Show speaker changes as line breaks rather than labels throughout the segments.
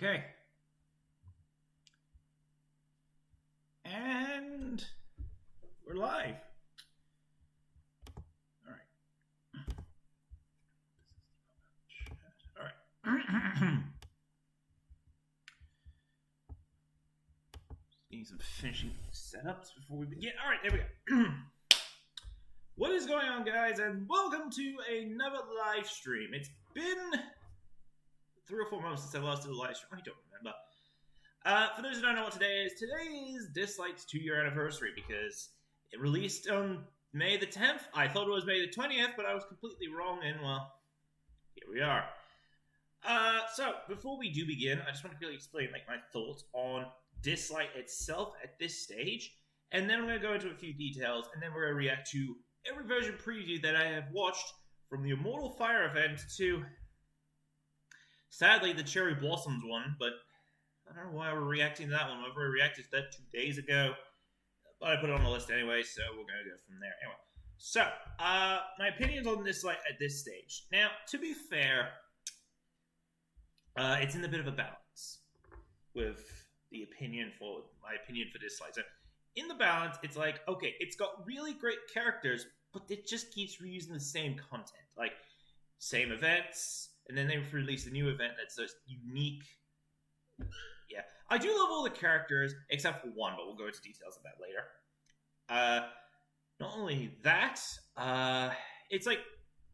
Okay. And we're live. All right. All right. Getting some finishing setups before we begin. All right, there we go. What is going on, guys? And welcome to another live stream. It's been 3 or 4 months since I last did a live stream. I don't remember. For those who don't know what today is Dislyte's 2-year anniversary because it released on May the 10th. I thought it was May the 20th, but I was completely wrong, and well, here we are. So, before we do begin, I just want to really explain my thoughts on Dislyte itself at this stage, and then I'm going to go into a few details, and then we're going to react to every version preview that I have watched from the Immortal Fire event to, sadly, the Cherry Blossoms one, but I don't know why we're reacting to that one. I reacted to that 2 days ago, but I put it on the list anyway, so we're going to go from there. Anyway, so, my opinions on Dislyte at this stage. Now, to be fair, it's in a bit of a balance with my opinion for Dislyte. So, in the balance, it's like, okay, it's got really great characters, but it just keeps reusing the same content. Like, same events, and then they release a new event that's just unique. Yeah. I do love all the characters, except for one, but we'll go into details of that later. Not only that, it's like,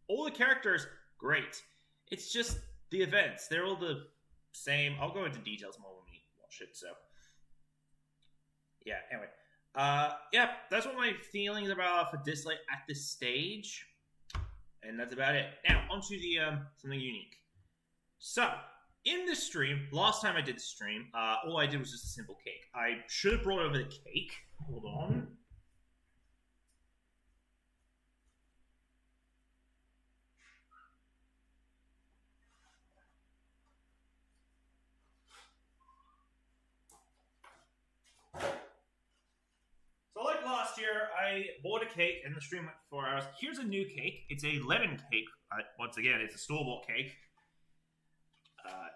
all the characters, great. It's just the events. They're all the same. I'll go into details more when we watch it, so. Yeah, anyway. Yeah, that's what my feelings about for Dislyte at this stage. And that's about it. Now, onto the, something unique. So, in this stream, last time I did the stream, all I did was just a simple cake. I should have brought over the cake. Hold on. So like last year, I bought a cake and the stream went for 4 hours. Here's a new cake. It's a lemon cake. Once again, it's a store-bought cake.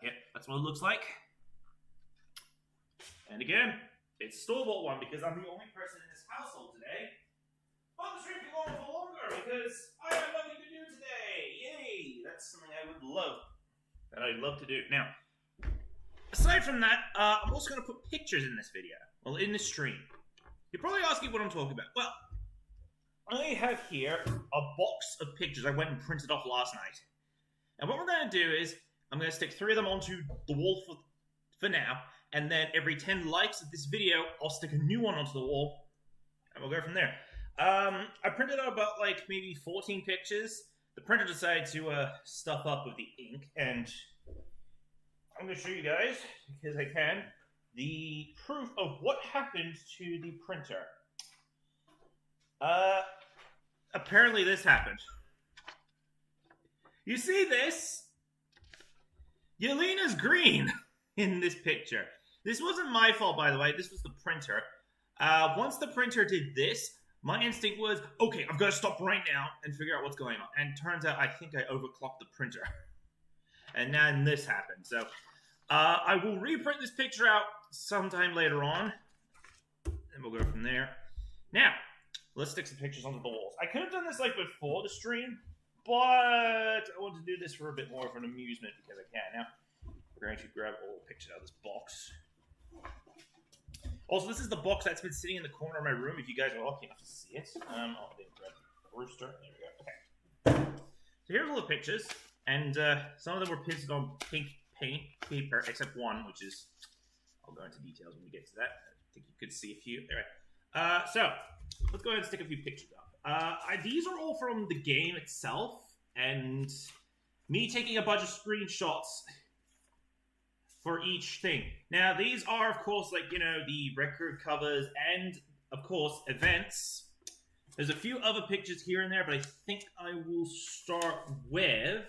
Yep, that's what it looks like. And again, it's a store-bought one because I'm the only person in this household today. But the stream can go on for longer because I have nothing to do today. Yay! That's something I would love. That I'd love to do. Now, aside from that, I'm also going to put pictures in this video. Well, in this stream. You're probably asking what I'm talking about. Well, I have here a box of pictures I went and printed off last night. And what we're going to do is, I'm going to stick 3 of them onto the wall for now, and then every 10 likes of this video, I'll stick a new one onto the wall, and we'll go from there. I printed out about, maybe 14 pictures. The printer decided to stuff up with the ink, and I'm going to show you guys, because I can, the proof of what happened to the printer. Apparently this happened. You see this? Yelena's green in this picture. This wasn't my fault, by the way. This was the printer. Once the printer did this, my instinct was, okay, I've got to stop right now and figure out what's going on. And turns out I think I overclocked the printer. And then this happened. So, I will reprint this picture out sometime later on. And we'll go from there. Now, let's stick some pictures onto the walls. I could have done this before the stream, but I want to do this for a bit more of an amusement because I can. Now, we're going to grab all the pictures out of this box. Also, this is the box that's been sitting in the corner of my room, if you guys are lucky enough to see it. I'll grab the rooster. There we go. Okay. So here's all the pictures, and some of them were pasted on pink paint paper, except one, which is... I'll go into details when we get to that. I think you could see a few. Anyway. So, let's go ahead and stick a few pictures up. These are all from the game itself, and me taking a bunch of screenshots for each thing. Now, these are, of course, the record covers and, of course, events. There's a few other pictures here and there, but I think I will start with...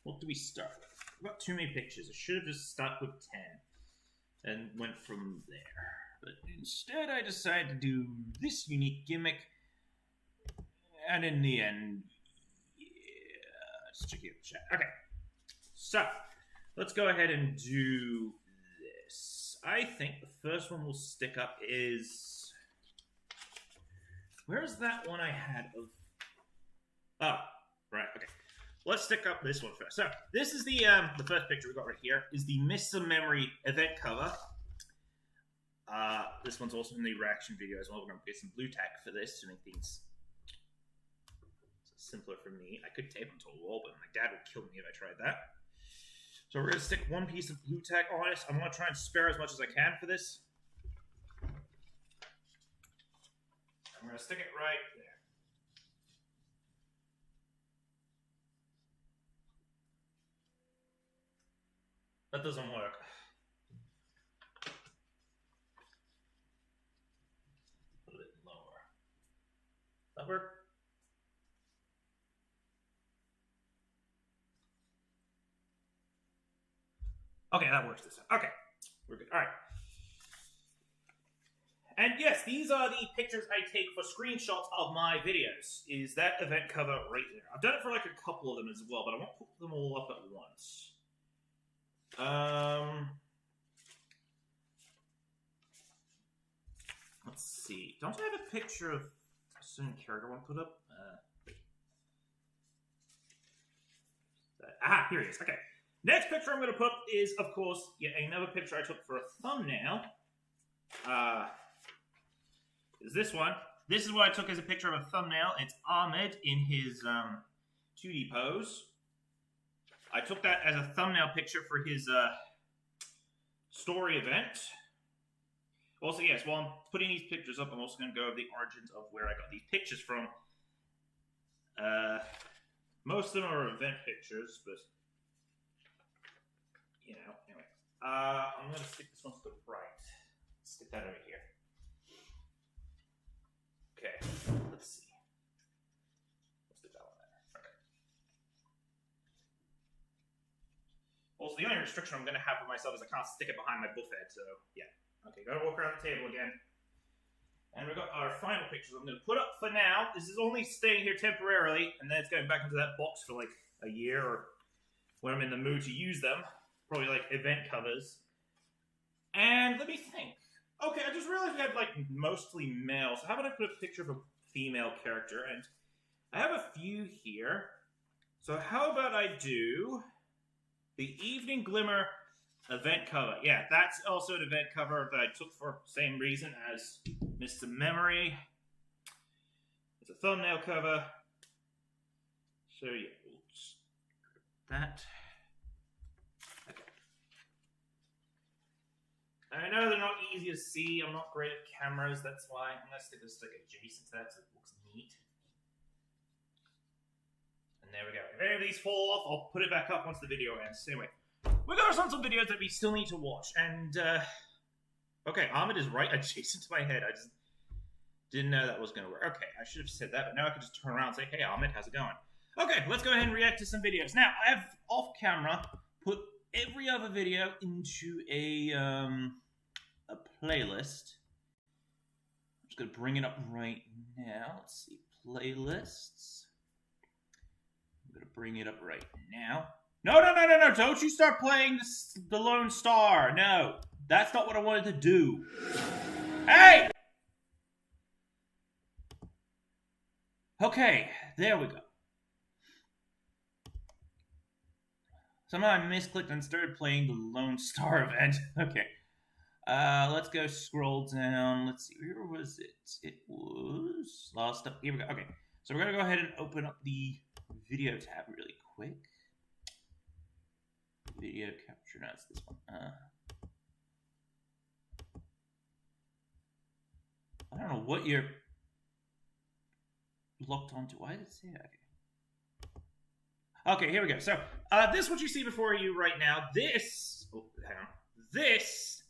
what do we start with? I've got too many pictures. I should have just stuck with 10 and went from there. But instead, I decided to do this unique gimmick. And in the end, yeah, just checking out the chat. Okay, so let's go ahead and do this. I think the first one we'll stick up is... Where's that one I had of... Oh, right, okay. Let's stick up this one first. So, this is the first picture we got right here, is the Miss Some Memory event cover. This one's also in the reaction video as well. We're going to get some blue tack for this to make things simpler for me. I could tape them to a wall, but my dad would kill me if I tried that. So we're going to stick one piece of blue tack on it. I'm going to try and spare as much as I can for this. I'm going to stick it right there. That doesn't work. A little bit lower. That work? Okay, that works this time. Okay, we're good. All right. And yes, these are the pictures I take for screenshots of my videos. Is that event cover right there? I've done it for like a couple of them as well, but I won't put them all up at once. Let's see. Don't I have a picture of a certain character I want to put up? Here he is. Okay. Next picture I'm going to put is, of course, yet another picture I took for a thumbnail. Is this one. This is what I took as a picture of a thumbnail. It's Ahmed in his 2D pose. I took that as a thumbnail picture for his story event. Also, yes, while I'm putting these pictures up, I'm also going to go over the origins of where I got these pictures from. Most of them are event pictures, but... You know, anyway. I'm going to stick this one to the right. Stick that over here. Okay, let's see. Let's stick that one there. Okay. Also, the only restriction I'm going to have for myself is I can't stick it behind my buffet, so yeah. Okay, gotta walk around the table again. And we've got our final pictures I'm going to put up for now. This is only staying here temporarily, and then it's going back into that box for like a year, or when I'm in the mood to use them. Probably like event covers. And let me think. Okay, I just realized we have like mostly male. So how about I put a picture of a female character? And I have a few here. So how about I do the Evening Glimmer event cover? Yeah, that's also an event cover that I took for the same reason as Miss Some Memory. It's a thumbnail cover. So yeah, we'll just grab that. I know they're not easy to see. I'm not great at cameras. That's why I'm going to stick this adjacent to that so it looks neat. And there we go. If any of these fall off, I'll put it back up once the video ends. Anyway, we're going to some videos that we still need to watch. And, okay, Ahmed is right adjacent to my head. I just didn't know that was going to work. Okay, I should have said that, but now I can just turn around and say, hey, Ahmed, how's it going? Okay, let's go ahead and react to some videos. Now, I have, off camera, put every other video into a playlist. I'm just going to bring it up right now. Let's see, playlists. I'm going to bring it up right now. No, don't you start playing the Lone Star. No, that's not what I wanted to do. Hey! Okay, there we go. Somehow I misclicked and started playing the Lone Star event. Okay. Let's go scroll down. Let's see. Where was it? It was last up. Here we go. Okay. So we're going to go ahead and open up the video tab really quick. Video capture. No, it's this one. I don't know what you're locked onto. Why did it say that? Okay, here we go. So, this is what you see before you right now. This, hang on. This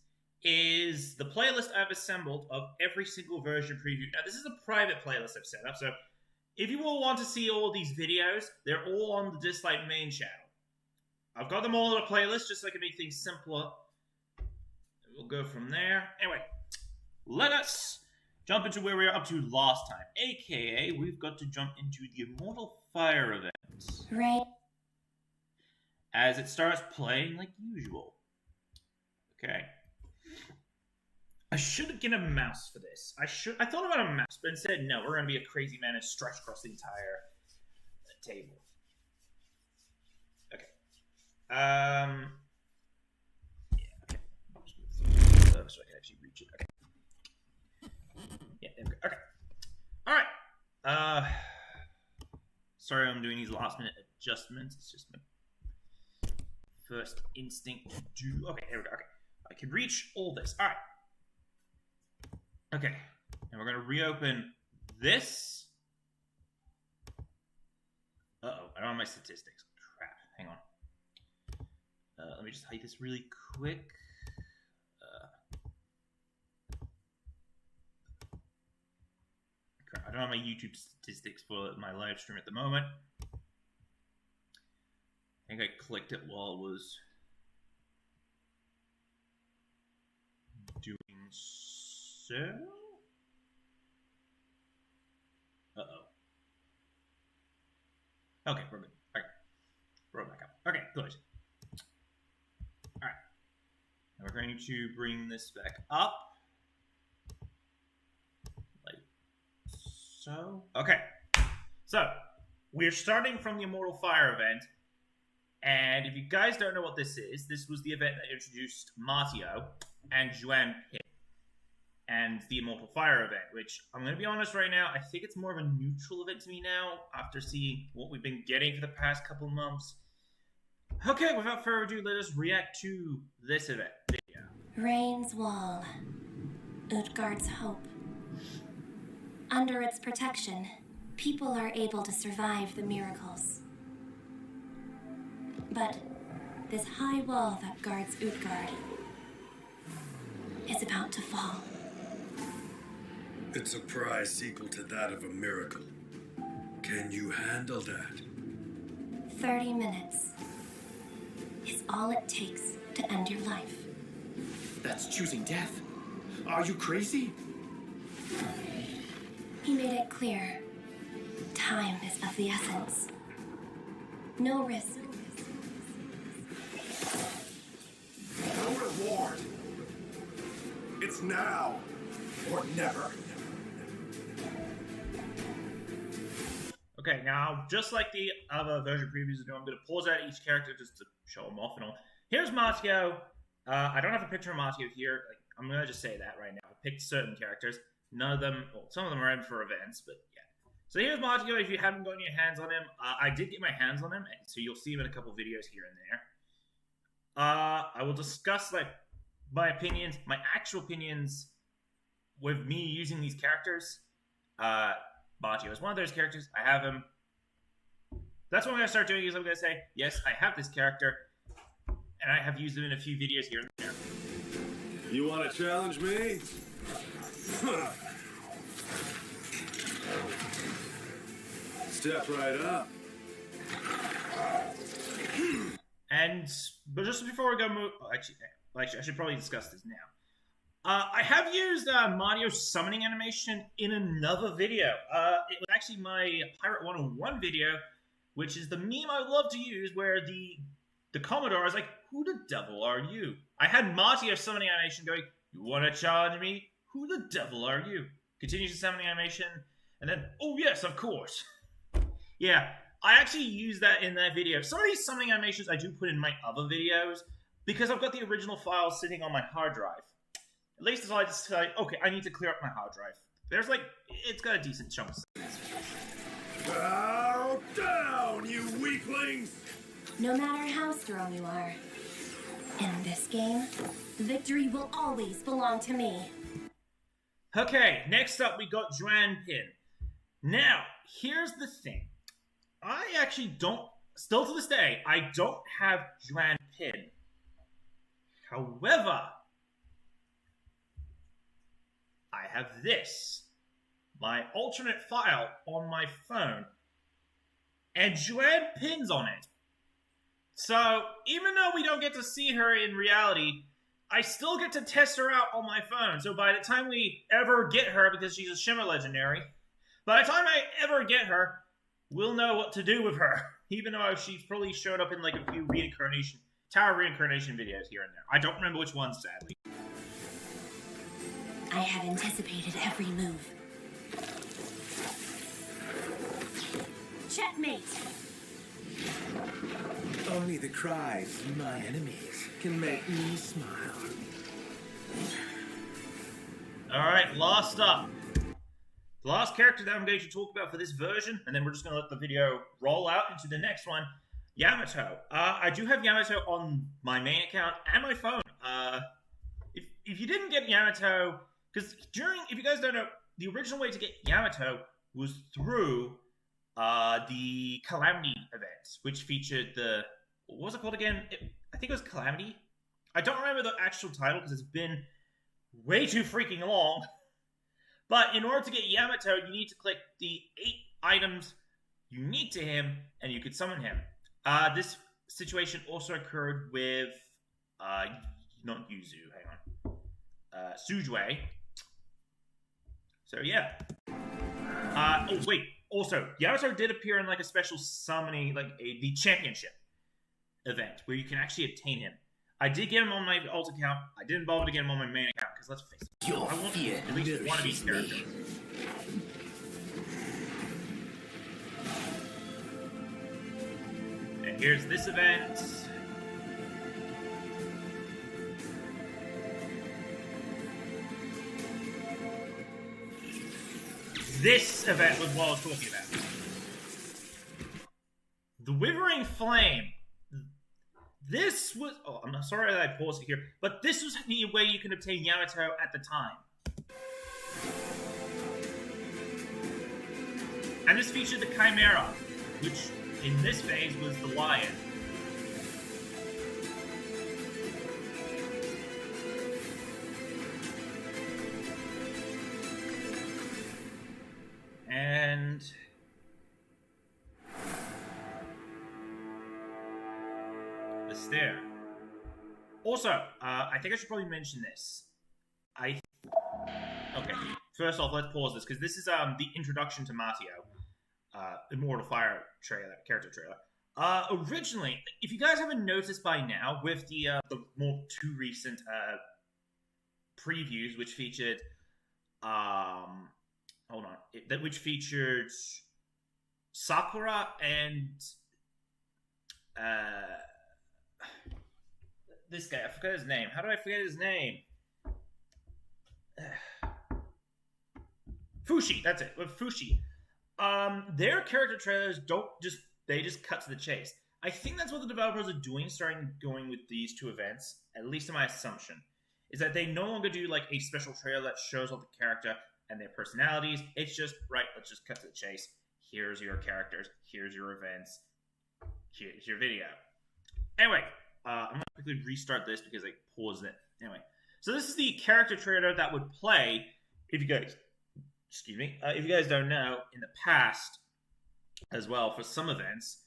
is the playlist I've assembled of every single version preview. Now, this is a private playlist I've set up, so if you all want to see all of these videos, they're all on the Dislyte main channel. I've got them all in a playlist just so I can make things simpler. We'll go from there. Anyway, let us jump into where we were up to last time. AKA, we've got to jump into the Immortal Fire event.
Right.
as it starts playing like usual. Okay. I should get a mouse for this. I thought about a mouse, but instead, no, we're going to be a crazy man and stretch across the entire table. Okay. Yeah, okay. I'll just move so I can actually reach it. Okay. Yeah, there we go. Okay. Alright. Sorry I'm doing these last minute adjustments. It's just my first instinct to do. Okay, here we go. Okay. I can reach all this. Alright. Okay. And we're going to reopen this. Uh-oh. I don't have my statistics. Crap. Hang on. Let me just hide this really quick. Crap. I don't have my YouTube statistics for my live stream at the moment. I think I clicked it while it was doing so. Uh-oh. Okay, we're good. Okay. We're back up. Okay, good. Alright. Now we're going to bring this back up. Like so. Okay. So, we're starting from the Immortal Fire event. And if you guys don't know what this was the event that introduced Martio and Juan Pin. And the Immortal Fire event, which I'm going to be honest right now, I think it's more of a neutral event to me now after seeing what we've been getting for the past couple months. Okay, without further ado, let us react to this event video.
Rain's Wall, Utgard's Hope. Under its protection, people are able to survive the miracles. But this high wall that guards Utgard is about to fall.
It's a prize equal to that of a miracle. Can you handle that?
30 minutes is all it takes to end your life.
That's choosing death. Are you crazy?
He made it clear. Time is of the essence. No risk.
No reward. It's now or never.
Okay, now, just like the other version previews are doing, I'm going to pause out each character just to show them off and all. Here's Martio. I don't have a picture of Martio here. Like, I'm going to just say that right now. I picked certain characters. None of them, well, some of them are in for events, but yeah. So here's Martio. If you haven't gotten your hands on him, I did get my hands on him, so you'll see him in a couple videos here and there. I will discuss, like, my opinions, my actual opinions with me using these characters. Martio is one of those characters. I have him. That's what I'm going to start doing is I'm going to say, yes, I have this character, and I have used him in a few videos here and there.
You want to challenge me? Step right up.
But just before we go move... Actually, I should probably discuss this now. I have used Martio's summoning animation in another video. It was actually my Pirate 101 video, which is the meme I love to use, where the Commodore is like, who the devil are you? I had Martio's summoning animation going, you want to challenge me? Who the devil are you? Continues the summoning animation, and then, oh yes, of course. Yeah, I actually used that in that video. Some of these summoning animations I do put in my other videos, because I've got the original file sitting on my hard drive. At least I decided, okay, I need to clear up my hard drive. There's like, it's got a decent chunk of space.
Bow down, you weaklings!
No matter how strong you are, in this game, victory will always belong to me.
Okay, next up we got Juan Pin. Now, here's the thing. I actually don't, still to this day, I don't have Juan Pin. However, I have this, my alternate file on my phone, and Juan Pin's on it. So, even though we don't get to see her in reality, I still get to test her out on my phone. So by the time we ever get her, because she's a Shimmer Legendary, by the time I ever get her, we'll know what to do with her. even though she's probably showed up in like a few Tower reincarnation videos here and there. I don't remember which ones, sadly.
I have anticipated every move. Checkmate!
Only the cries of my enemies can make me smile.
Alright, last up. The last character that I'm going to talk about for this version, and then we're just going to let the video roll out into the next one, Yamato. I do have Yamato on my main account and my phone. If you didn't get Yamato, because if you guys don't know, the original way to get Yamato was through the Calamity events, which featured what was it called again? I think it was Calamity. I don't remember the actual title because it's been way too freaking long. But in order to get Yamato, you need to click the 8 items unique to him, and you could summon him. This situation also occurred with, not Yuzu, hang on, Sujue. So yeah. Oh wait, also, Yamato did appear in like a special summoning, like the championship event, where you can actually obtain him. I did get him on my alt account. I didn't bother to get him on my main account, because let's face it, I want at least one of these characters. And here's this event. This event was what I was talking about. The Withering Flame. This was... Oh, I'm sorry that I paused it here, but this was the way you can obtain Yamato at the time. And this featured the Chimera, which in this phase was the lion. And the stair. Also, I think I should probably mention this. Okay. First off, let's pause this because this is the introduction to Mateo, Immortal Fire trailer, character trailer. Originally, if you guys haven't noticed by now, with the more too recent previews, which featured which featured Sakura and this guy. I forgot his name. How do I forget his name? Fushi. That's it. With Fushi, their character trailers they just cut to the chase. I think that's what the developers are doing, going with these two events. At least in my assumption, is that they no longer do like a special trailer that shows off the character and their personalities. It's just, right, let's just cut to the chase. Here's your characters. Here's your events. Here's your video. Anyway, I'm going to quickly restart this because I paused it. Anyway, so this is the character trailer that would play if you guys don't know, in the past as well, for some events,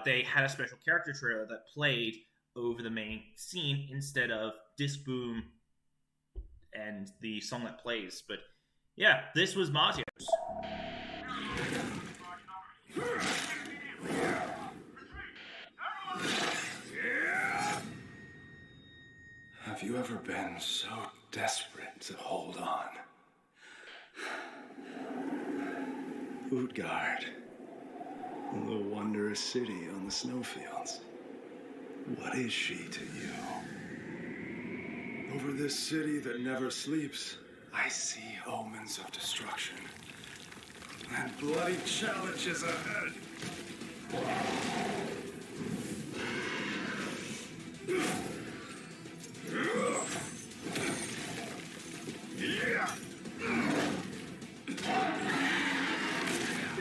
they had a special character trailer that played over the main scene instead of Disc Boom and the song that plays. But yeah, this was Mateo's.
Have you ever been so desperate to hold on? Utgard, the wondrous city on the snowfields. What is she to you? Over this city that never sleeps, I see omens of destruction and bloody challenges ahead.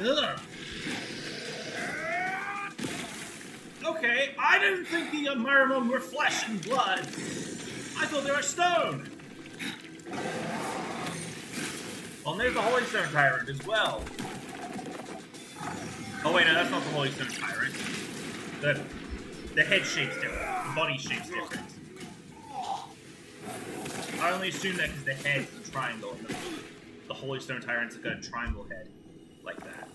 Ugh. Okay, I didn't think the Marimon were flesh and blood. I thought they were stone. Well, there's the Holy Stone Tyrant as well. Oh wait, no, that's not the Holy Stone Tyrant. The head shape's different. The body shape's different. I only assume that because the head's a triangle. And the Holy Stone Tyrant's got a triangle head. Like that.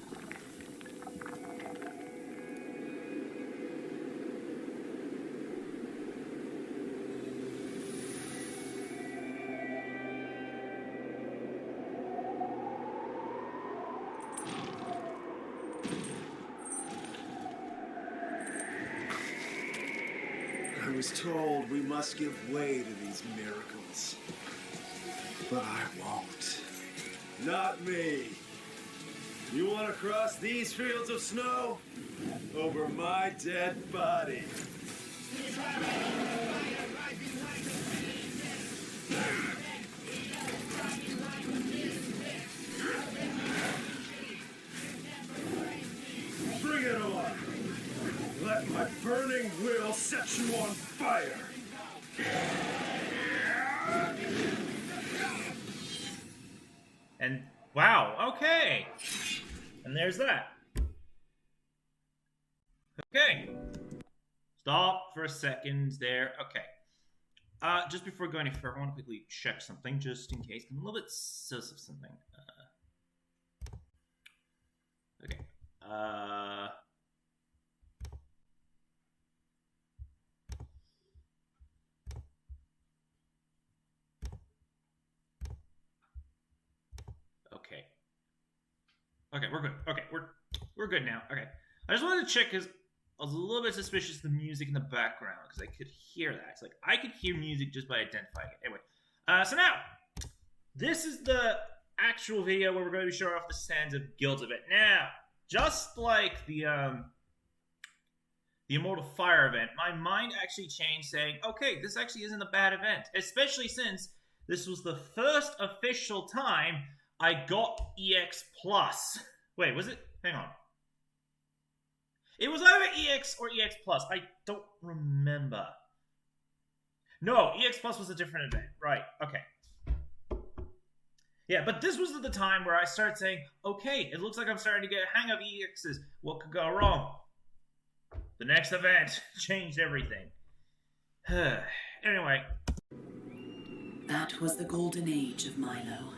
was told we must give way to these miracles. But I won't. Not me. You want to cross these fields of snow? Over my dead body. Bring it on. Let my burning will set you on fire.
And wow, okay. And there's that. Okay. Stop for a second there. Okay. Just before going any further, I want to quickly check something, just in case. I'm a little bit sus of something. Okay. Okay. Okay, we're good. Okay, we're good now. Okay. I just wanted to check because I was a little bit suspicious of the music in the background because I could hear that. It's like I could hear music just by identifying it. Anyway, so now this is the actual video where we're going to be showing off the Sands of Guilt of it. Now, just like the Immortal Fire event, my mind actually changed, saying, "Okay, this actually isn't a bad event," especially since this was the first official time I got EX Plus. Wait, was it? Hang on. It was either EX or EX Plus. I don't remember. No, EX Plus was a different event. Right, okay. Yeah, but this was the time where I started saying, okay, it looks like I'm starting to get a hang of EXs. What could go wrong? The next event changed everything. Anyway.
That was the golden age of Milo.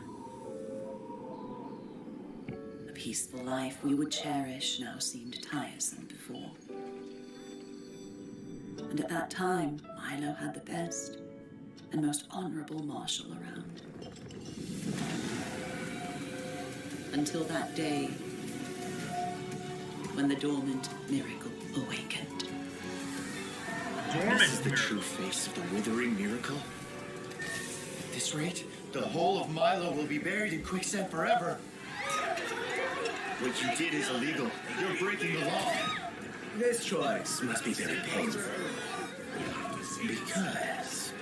A peaceful life we would cherish now seemed tiresome before. And at that time, Milo had the best and most honorable marshal around. Until that day, when the dormant miracle awakened.
This is the true face of the withering miracle? At this rate, the whole of Milo will be buried in quicksand forever. What you did is illegal. You're breaking the law.
This choice must be very painful. Because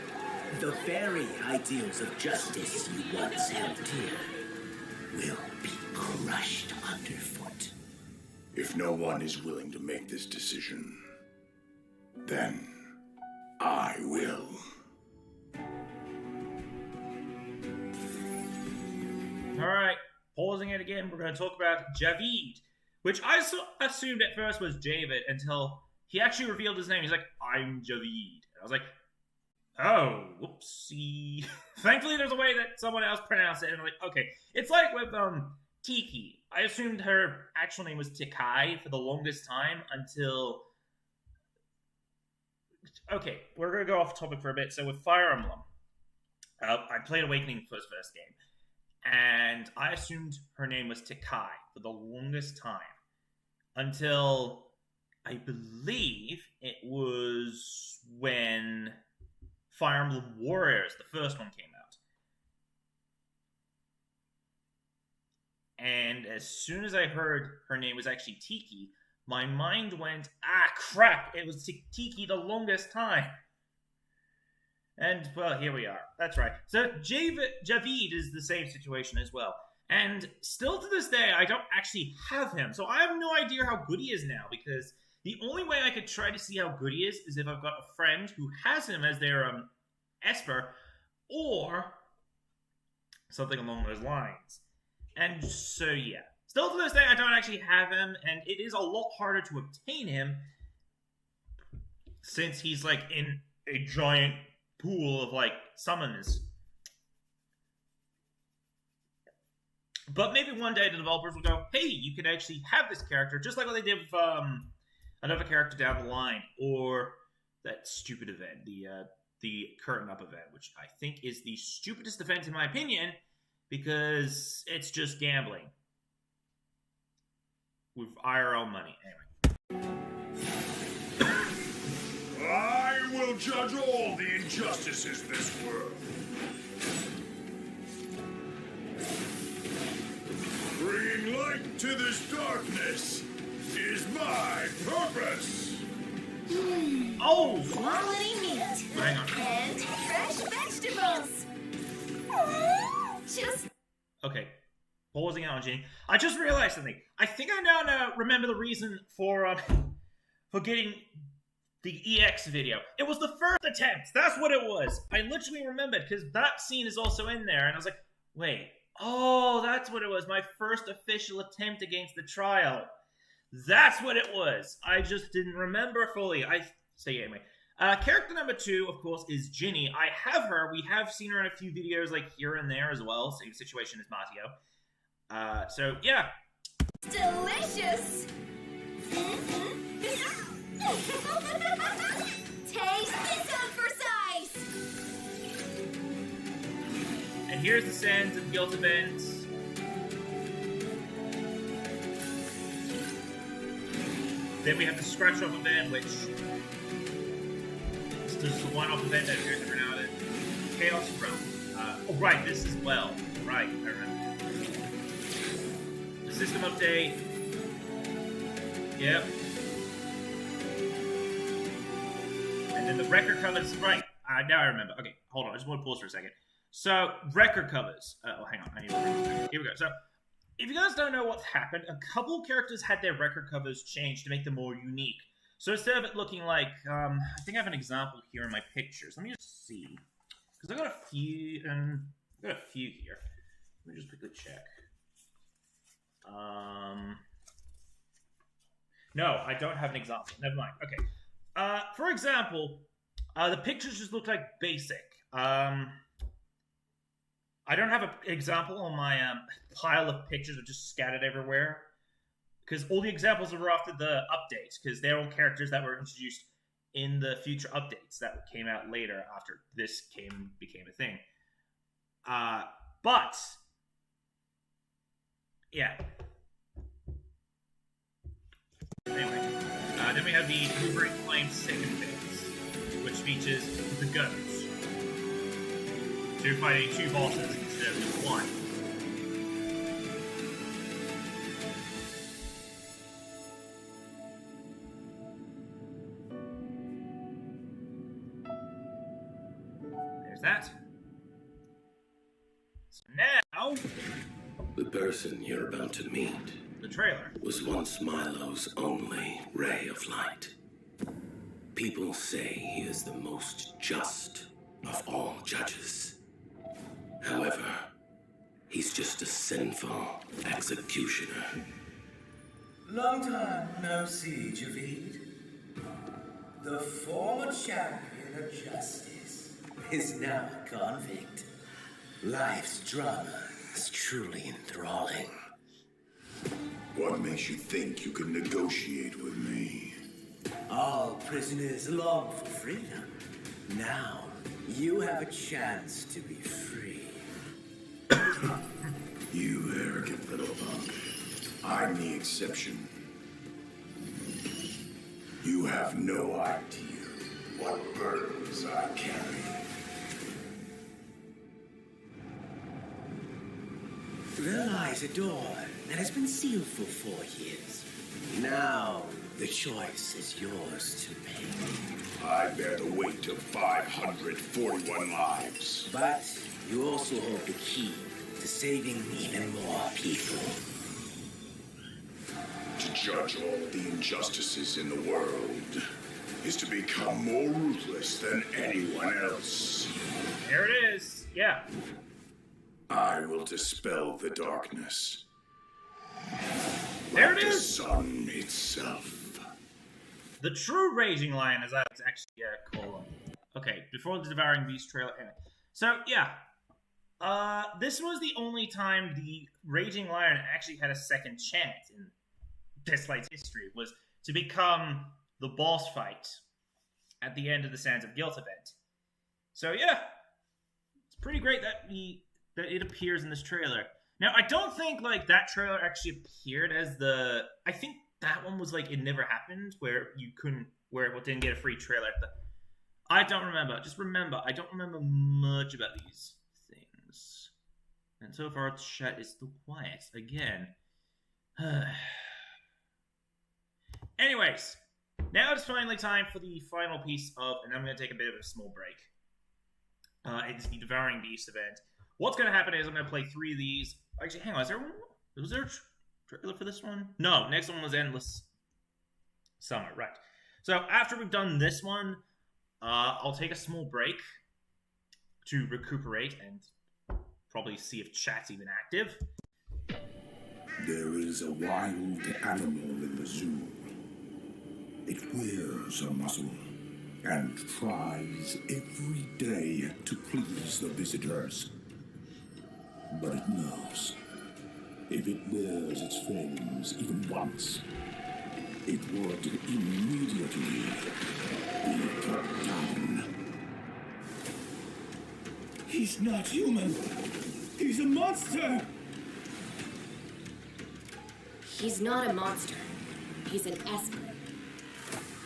the very ideals of justice you once held dear will be crushed underfoot.
If no one is willing to make this decision, then I will.
Alright, pausing it again, we're going to talk about Javid, which I assumed at first was Javid until he actually revealed his name. He's like, I'm Javid. And I was like, oh, whoopsie. Thankfully, there's a way that someone else pronounced it, and I'm like, okay. It's like with Tiki. I assumed her actual name was Tikai for the longest time until... Okay, we're going to go off topic for a bit. So with Fire Emblem, I played Awakening for his first game, and I assumed her name was Tikai for the longest time until I believe it was when Fire Emblem Warriors, the first one, came out. And as soon as I heard her name was actually Tiki, my mind went, ah, crap, it was Tiki the longest time. And, well, here we are. That's right. So, Javid is the same situation as well. And still to this day, I don't actually have him. So I have no idea how good he is now, because the only way I could try to see how good he is if I've got a friend who has him as their Esper, or something along those lines. And so, yeah. Still to this day, I don't actually have him, and it is a lot harder to obtain him since he's, like, in a giant pool of, like, summons. But maybe one day the developers will go, hey, you can actually have this character, just like what they did with another character down the line, or that stupid event, the Curtain Up event, which I think is the stupidest event in my opinion, because it's just gambling. With IRL money. Anyway.
I will judge all the injustices of this world. Bringing light to this darkness is my purpose.
Oh!
Quality meat.
Hang on.
And fresh vegetables. Just
Okay. Pausing out, Ginny. I just realized something. I think I now remember the reason for getting the EX video. It was the first attempt. That's what it was. I literally remembered because that scene is also in there, and I was like, wait. Oh, that's what it was. My first official attempt against the trial. That's what it was. I just didn't remember fully. Anyway. Character number 2, of course, is Ginny. I have her. We have seen her in a few videos, like here and there as well. Same situation as Matteo. So yeah.
delicious. Taste this out for size.
And here's the Sands of Guilt event. Then we have the Scratch Off event, which is the one-off event that appears every now and then. Chaos Realm. Oh, right, this as well. Right, I remember. The system update. Yep. And then the record covers. Right, now I remember. Okay, hold on. I just want to pause for a second. So, record covers. Oh, hang on. I need to remember. Here we go. So, if you guys don't know what's happened, a couple characters had their record covers changed to make them more unique. So instead of it looking like, I think I have an example here in my pictures. Let me just see, because I got a few, here. Let me just quickly check. No, I don't have an example. Never mind. Okay. For example, the pictures just look like basic. I don't have an example on my pile of pictures that are just scattered everywhere. Because all the examples are after the updates. Because they're all characters that were introduced in the future updates that came out later after this became a thing. But, yeah. Anyway, then we have the Hoover Flames second phase, which features the Ghosts. So you're fighting 2 bosses instead of just 1. There's that. So now,
The person you're about to meet
the trailer.
was once Milo's only ray of light. People say he is the most just of all judges. However, he's just a sinful executioner.
Long time no see, Javid. The former champion of justice is now a convict. Life's drama is truly enthralling.
What makes you think you can negotiate with me?
All prisoners long for freedom. Now, you have a chance to be free.
You arrogant little punk. I'm the exception. You have no idea what burdens I carry.
There lies a door that has been sealed for 4 years. Now, the choice is yours to make.
I bear the weight of 541 lives.
But you also hold the key to saving even more people.
To judge all the injustices in the world is to become more ruthless than anyone else.
There it is. Yeah.
I will dispel the darkness.
There
like
it
the
is.
sun itself.
The True Raging Lion, as that's actually called. Okay, before the Devouring Beast trailer. Anyway. So, yeah. This was the only time the Raging Lion actually had a second chance in Dislyte's history, was to become the boss fight at the end of the Sands of Guilt event. So, yeah. It's pretty great that it appears in this trailer. Now, I don't think, like, that trailer actually appeared as the... I think that one was, like, it never happened, where you couldn't... Where it didn't get a free trailer I don't remember. Just remember, I don't remember much about these things. And so far, chat is still quiet again. Anyways, now it's finally time for the final piece of, and I'm going to take a bit of a small break. It's the Devouring Beast event. What's going to happen is I'm going to play 3 of these. Actually, hang on, was there a trailer for this one? No, next one was Endless Summer, right. So after we've done this one, I'll take a small break to recuperate and probably see if chat's even active.
There is a wild animal in the zoo. It wears a muzzle and tries every day to please the visitors. But it knows if it wears its fangs even once, it would immediately be cut down.
He's not human. He's a monster.
He's not a monster. He's an Esper.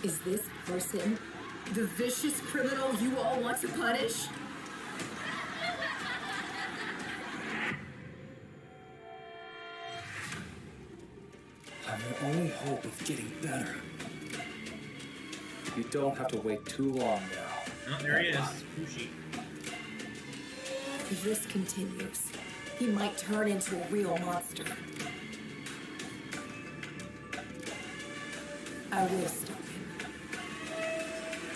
Is this person the vicious criminal you all want to punish?
I'm your only hope of getting better. You don't have to wait too long now.
Oh, there he is. Fushi.
If this continues, he might turn into a real monster. I will stop him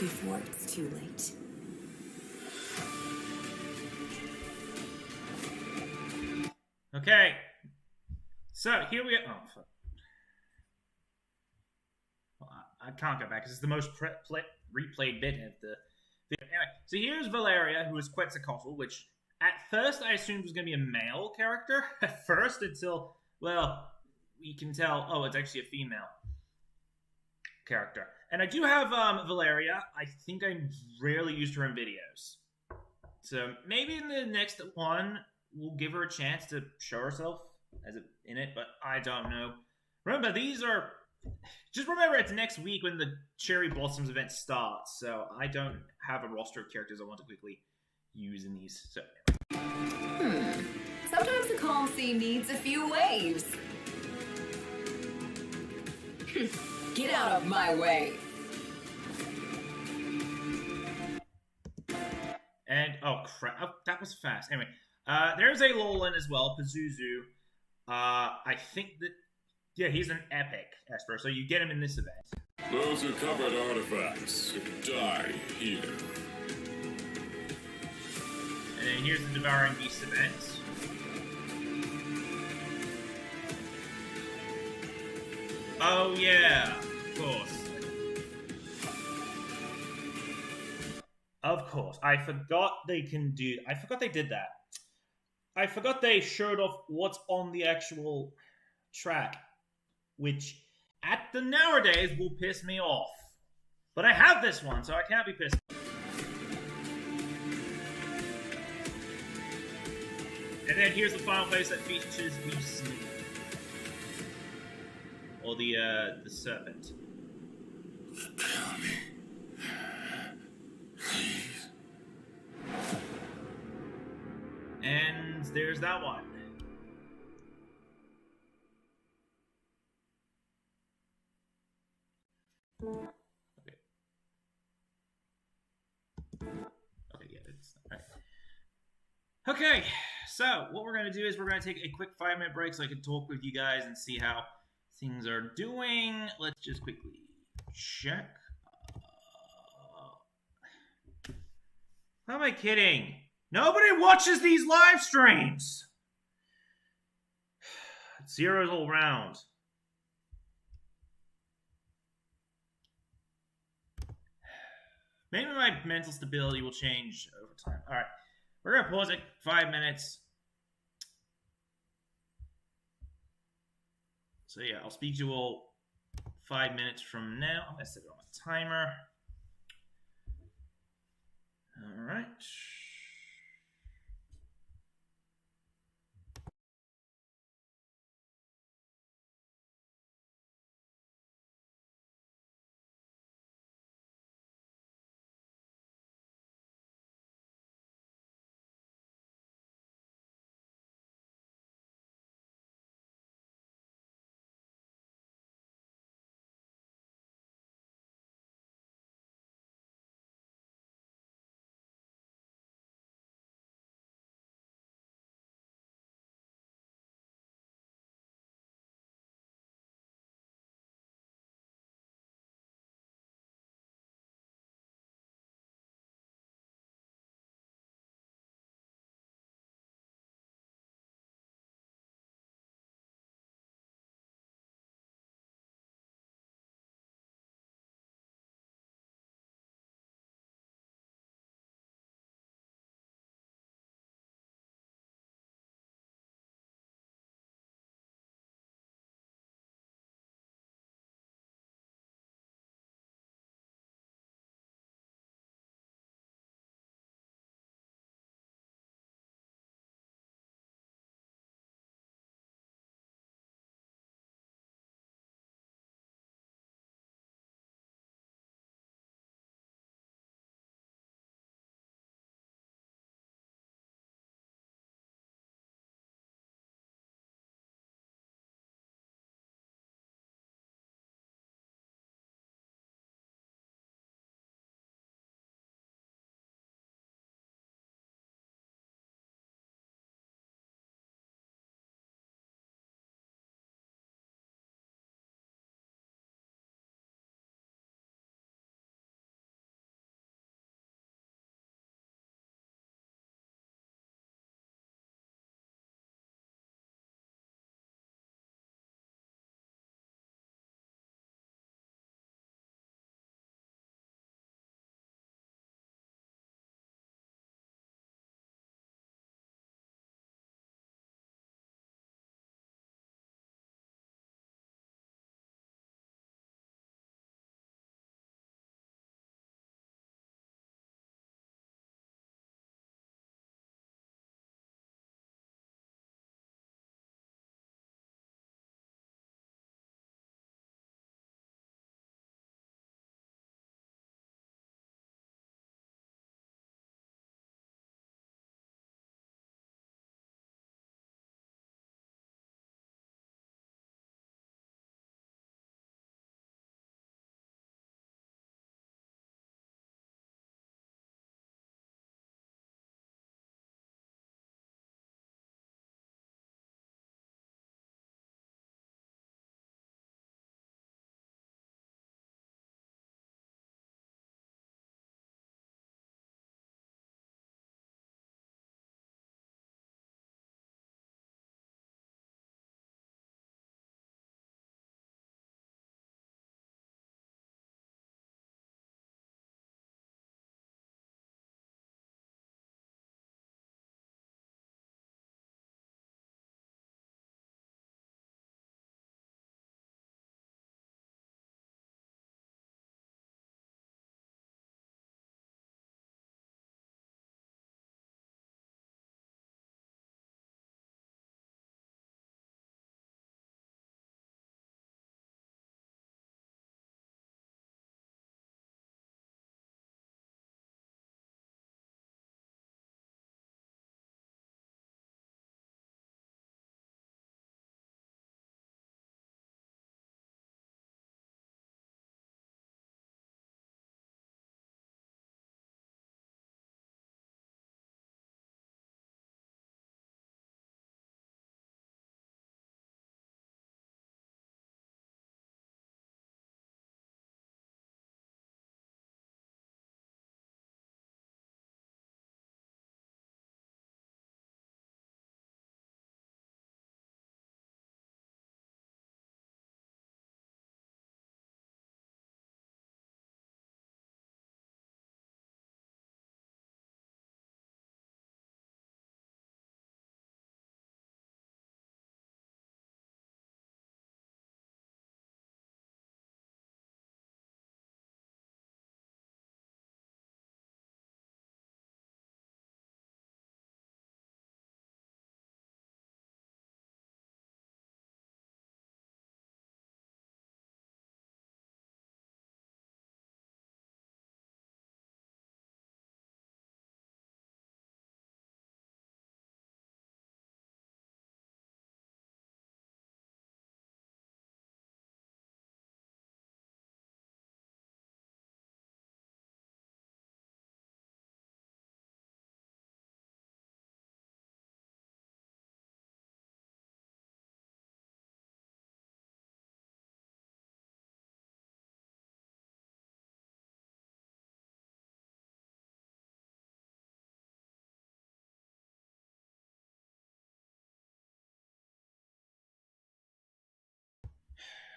before it's too late.
Okay. So, here we go. Oh, fuck. Well, I can't go back because it's the most replayed bit of the video. Anyway, so here's Valeria, who is Quetzalcoatl, which at first I assumed was going to be a male character. At first, until, well, we can tell, oh, it's actually a female character. And I do have Valeria. I think I rarely used her in videos. So maybe in the next one, we'll give her a chance to show herself as in it, but I don't know. Remember, these are... Just remember, it's next week when the Cherry Blossoms event starts, so I don't have a roster of characters I want to quickly use in these. So,
Sometimes a calm sea needs a few waves. Get out of my way.
And, oh crap, oh, that was fast. Anyway, there's a Lolan as well, Pazuzu. I think that, yeah, he's an epic Esper, so you get him in this event.
Those who covered artifacts die here.
And then here's the Devouring Beast event. Oh yeah, of course. Of course. I forgot they did that. I forgot they showed off what's on the actual track, which at the nowadays will piss me off. But I have this one, so I can't be pissed off. And then here's the final place that features the snake. Or the serpent.
Kill me. Please.
And there's that one. Okay. Okay, yeah, it's all right. Okay, so what we're gonna do is we're gonna take a quick 5-minute break so I can talk with you guys and see how things are doing. Let's just quickly check. How am I kidding? Nobody watches these live streams. Zeros all round. Maybe my mental stability will change over time. All right, we're gonna pause it 5 minutes. So yeah, I'll speak to you all 5 minutes from now. I'm gonna set it on a timer. All right.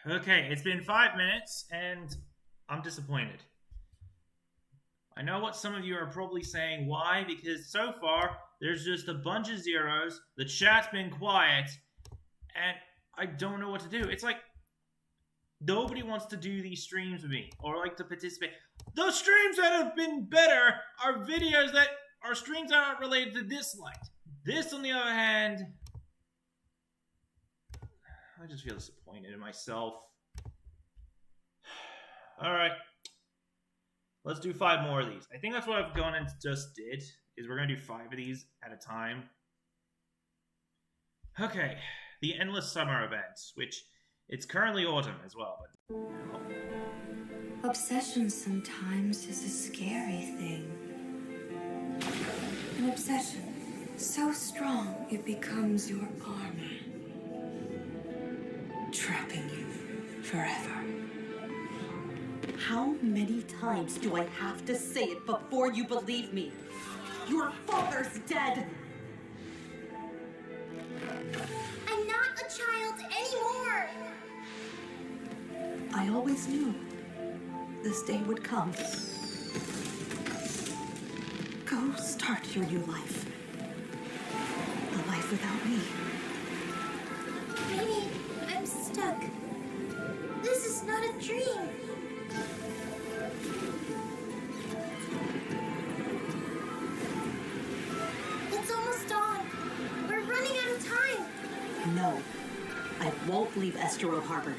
Okay, it's been 5 minutes, and I'm disappointed. I know what some of you are probably saying. Why? Because so far, there's just a bunch of zeros, the chat's been quiet, and I don't know what to do. It's like, nobody wants to do these streams with me, or like to participate. The streams that have been better are videos that are streams that aren't related to Dislyte. This, on the other hand, I just feel disappointed in myself. Alright. Let's do 5 more of these. I think that's what I've gone and just did, is we're going to do 5 of these at a time. Okay. The Endless Summer events, which it's currently autumn as well. But
Obsession sometimes is a scary thing. An obsession so strong it becomes your armor, trapping you forever.
How many times do I have to say it before you believe me? Your father's dead!
I'm not a child anymore!
I always knew this day would come. Go start your new life. A life without me.
Maybe I'm stuck. This is not a dream. It's almost dawn. We're running out of time.
No, I won't leave Estero Harbor.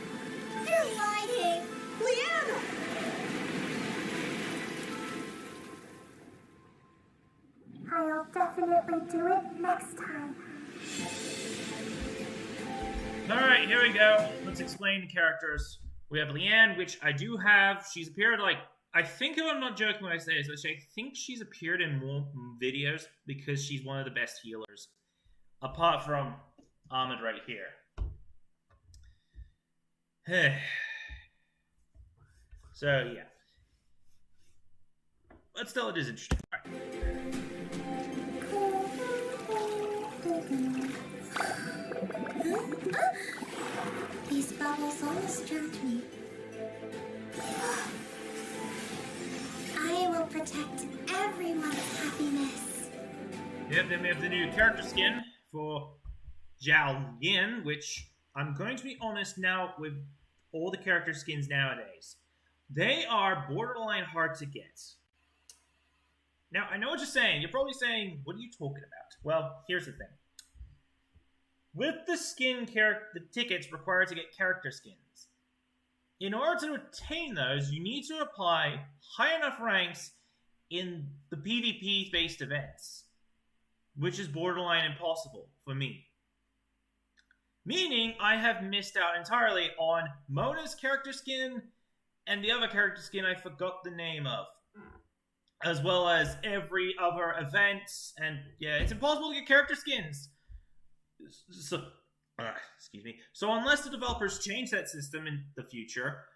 You're lying.
Leanne!
I'll definitely do it next time.
alright, here we go. Let's explain the characters. We have Leanne, which I do have. She's appeared, like, I think, if I'm not joking when I say this, I think she's appeared in more videos because she's one of the best healers. Apart from Ahmed right here. So, yeah. But still, it is interesting.
These bubbles almost drowned me. I will protect everyone's happiness.
Yep, then we have the new character skin for Zhao Yin, which I'm going to be honest now with all the character skins nowadays. They are borderline hard to get. Now, I know what you're saying. You're probably saying, what are you talking about? Well, here's the thing. With the the tickets required to get character skins, in order to attain those, you need to apply high enough ranks in the PvP-based events, which is borderline impossible for me. Meaning, I have missed out entirely on Mona's character skin and the other character skin I forgot the name of, as well as every other event, and yeah, it's impossible to get character skins. So, excuse me. So unless the developers change that system in the future,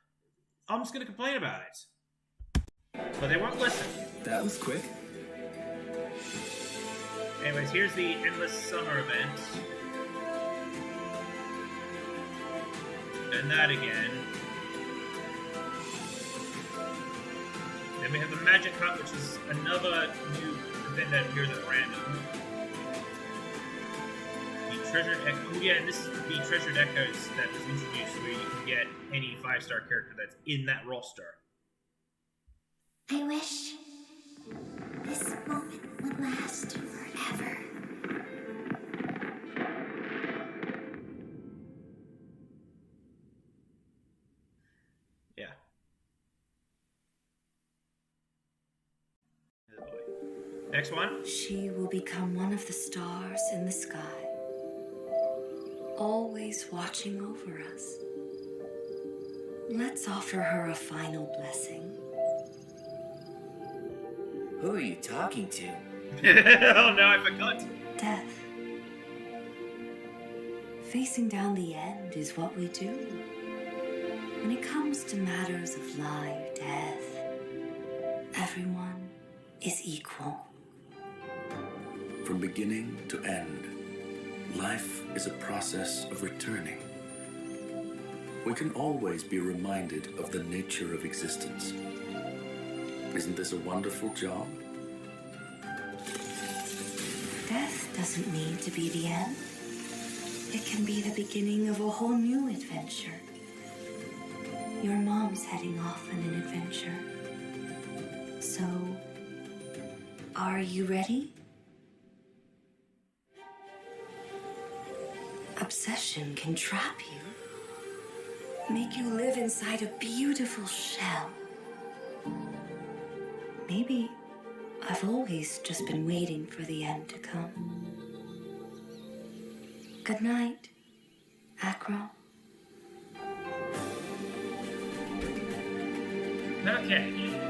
I'm just going to complain about it. But they won't listen.
That was quick.
Anyways, here's the Endless Summer event. And that again. Then we have the Magic Hunt, which is another new event that appears at random. The Treasured Echo. Oh yeah, and this is the Treasured Echoes that was introduced where you can get any 5-star character that's in that roster.
I wish this moment would last forever.
Yeah. Next one.
She will become one of the stars in the sky, always watching over us. Let's offer her a final blessing.
Who are you talking to?
Oh no, I forgot.
Death. Facing down the end is what we do. When it comes to matters of life, death, everyone is equal.
From beginning to end, life is a process of returning. we can always be reminded of the nature of existence. Isn't this a wonderful job?
Death doesn't need to be the end. It can be the beginning of a whole new adventure. Your mom's heading off on an adventure. So, are you ready? Obsession can trap you, make you live inside a beautiful shell. Maybe I've always just been waiting for the end to come. Good night, Acro.
Okay.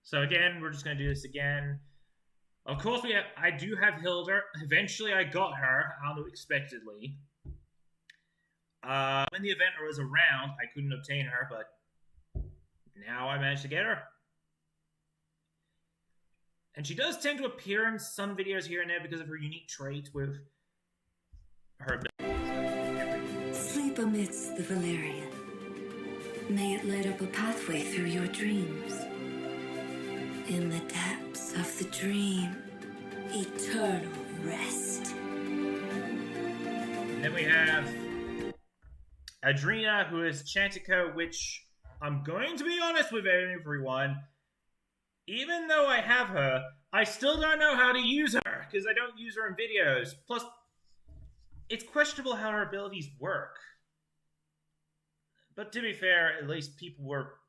So again, we're just going to do this again. Of course, I do have Hilda. Eventually, I got her, unexpectedly. When the event was around, I couldn't obtain her, but now I managed to get her. And she does tend to appear in some videos here and there because of her unique trait with her abilities.
Sleep amidst the Valerian. May it light up a pathway through your dreams. In the depths of the dream, eternal rest.
And then we have Adrena, who is Chantica, which I'm going to be honest with everyone. Even though I have her, I still don't know how to use her, because I don't use her in videos. Plus, it's questionable how her abilities work. But to be fair, at least people were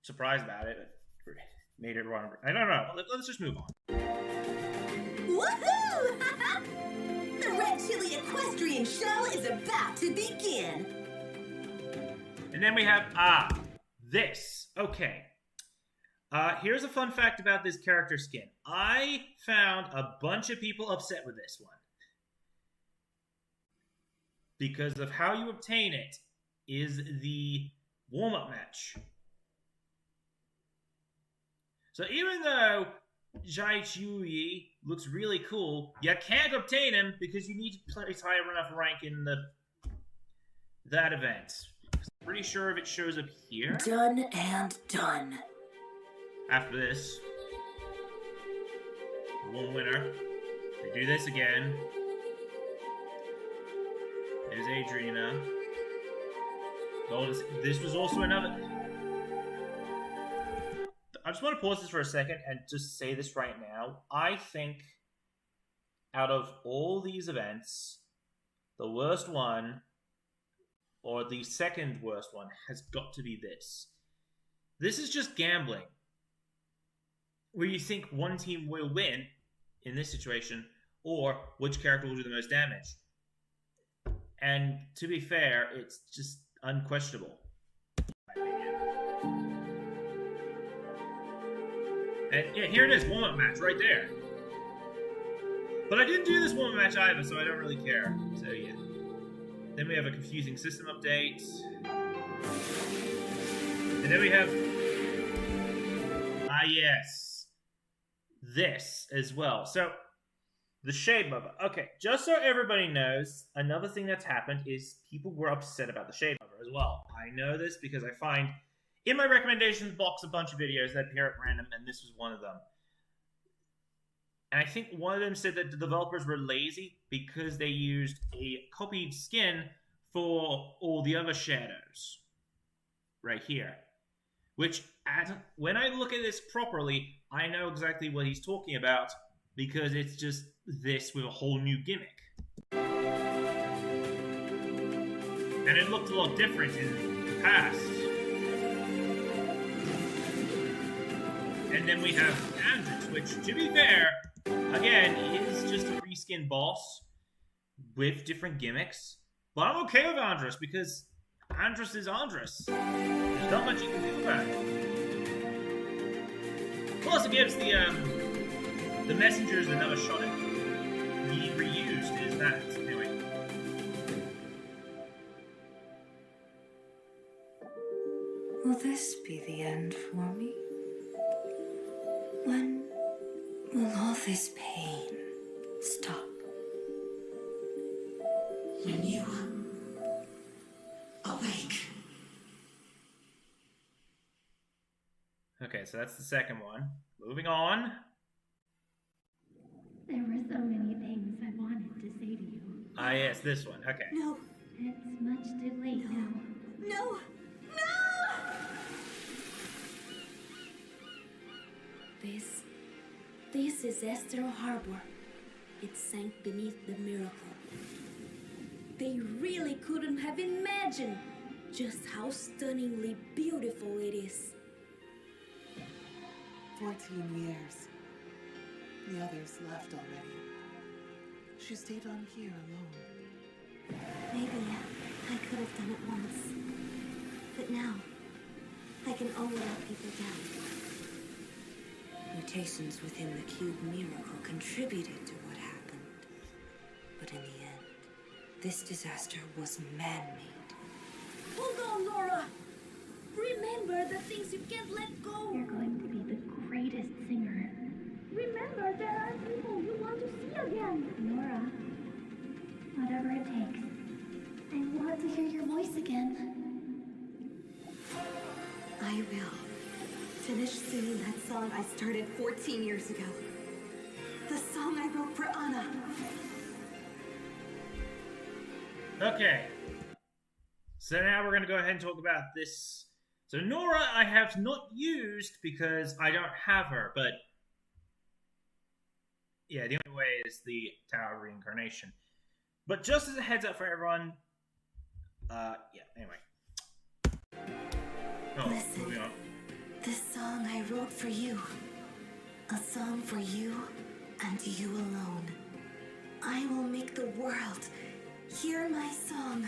surprised about it. It made it wrong. I don't know. Let's just move on.
Woohoo! The Red Chili Equestrian Show is about to begin.
And then we have, this. Okay. Here's a fun fact about this character skin. I found a bunch of people upset with this one. Because of how you obtain it is the warm-up match. So even though Jai Chuyi looks really cool, you can't obtain him because you need to place high enough rank in that event. I'm pretty sure if it shows up here.
Done and done.
After this, one winner. They do this again. There's Adrena. This was also another. I just want to pause this for a second and just say this right now. I think out of all these events, the worst one, or the second worst one, has got to be this. This is just gambling. Where you think one team will win in this situation, or which character will do the most damage. And to be fair, it's just unquestionable. And yeah, here it is, warm-up match right there. But I didn't do this warm-up match either, so I don't really care. So yeah. Then we have a confusing system update. And then we have... yes. This as well. So, the Shade Mother. Okay, just so everybody knows, another thing that's happened is people were upset about the Shade Mother as well. I know this because I find in my recommendations box a bunch of videos that appear at random, and this was one of them. And I think one of them said that the developers were lazy because they used a copied skin for all the other shadows. Right here. Which, when I look at this properly, I know exactly what he's talking about, because it's just this with a whole new gimmick. And it looked a lot different in the past. And then we have Andrus, which, to be fair, again, is just a reskin boss with different gimmicks. But I'm okay with Andrus, because Andrus is Andrus. There's not much you can do about it. Plus, it gives the messengers another shot at being reused. Is that anyway?
Will this be the end for me? When will all this pain stop?
When you awake.
Okay, so that's the second one. Moving on.
There were so many things I wanted to say to you.
Ah, yes, this one. Okay.
No. It's much too late now.
No!
This is Estero Harbor. It sank beneath the miracle. They really couldn't have imagined just how stunningly beautiful it is.
14 years. The others left already. She stayed on here alone.
Maybe I could have done it once. But now, I can only let people down.
Mutations within the cube miracle contributed to what happened. But in the end, this disaster was man-made.
Hold on, Nora! Remember the things you can't let go!
You're going to be the greatest singer.
Remember, there are people you want to see again!
Nora, whatever it takes. I want to hear your voice again.
I will. Finish singing that song I started 14 years ago. The song I wrote for Anna.
Okay. So now we're going to go ahead and talk about this. So Nora I have not used because I don't have her, but yeah, the only way is the Tower of Reincarnation. But just as a heads up for everyone, anyway. Oh,
Listen,
moving on.
this song I wrote for you. A song for you and you alone. I will make the world hear my song.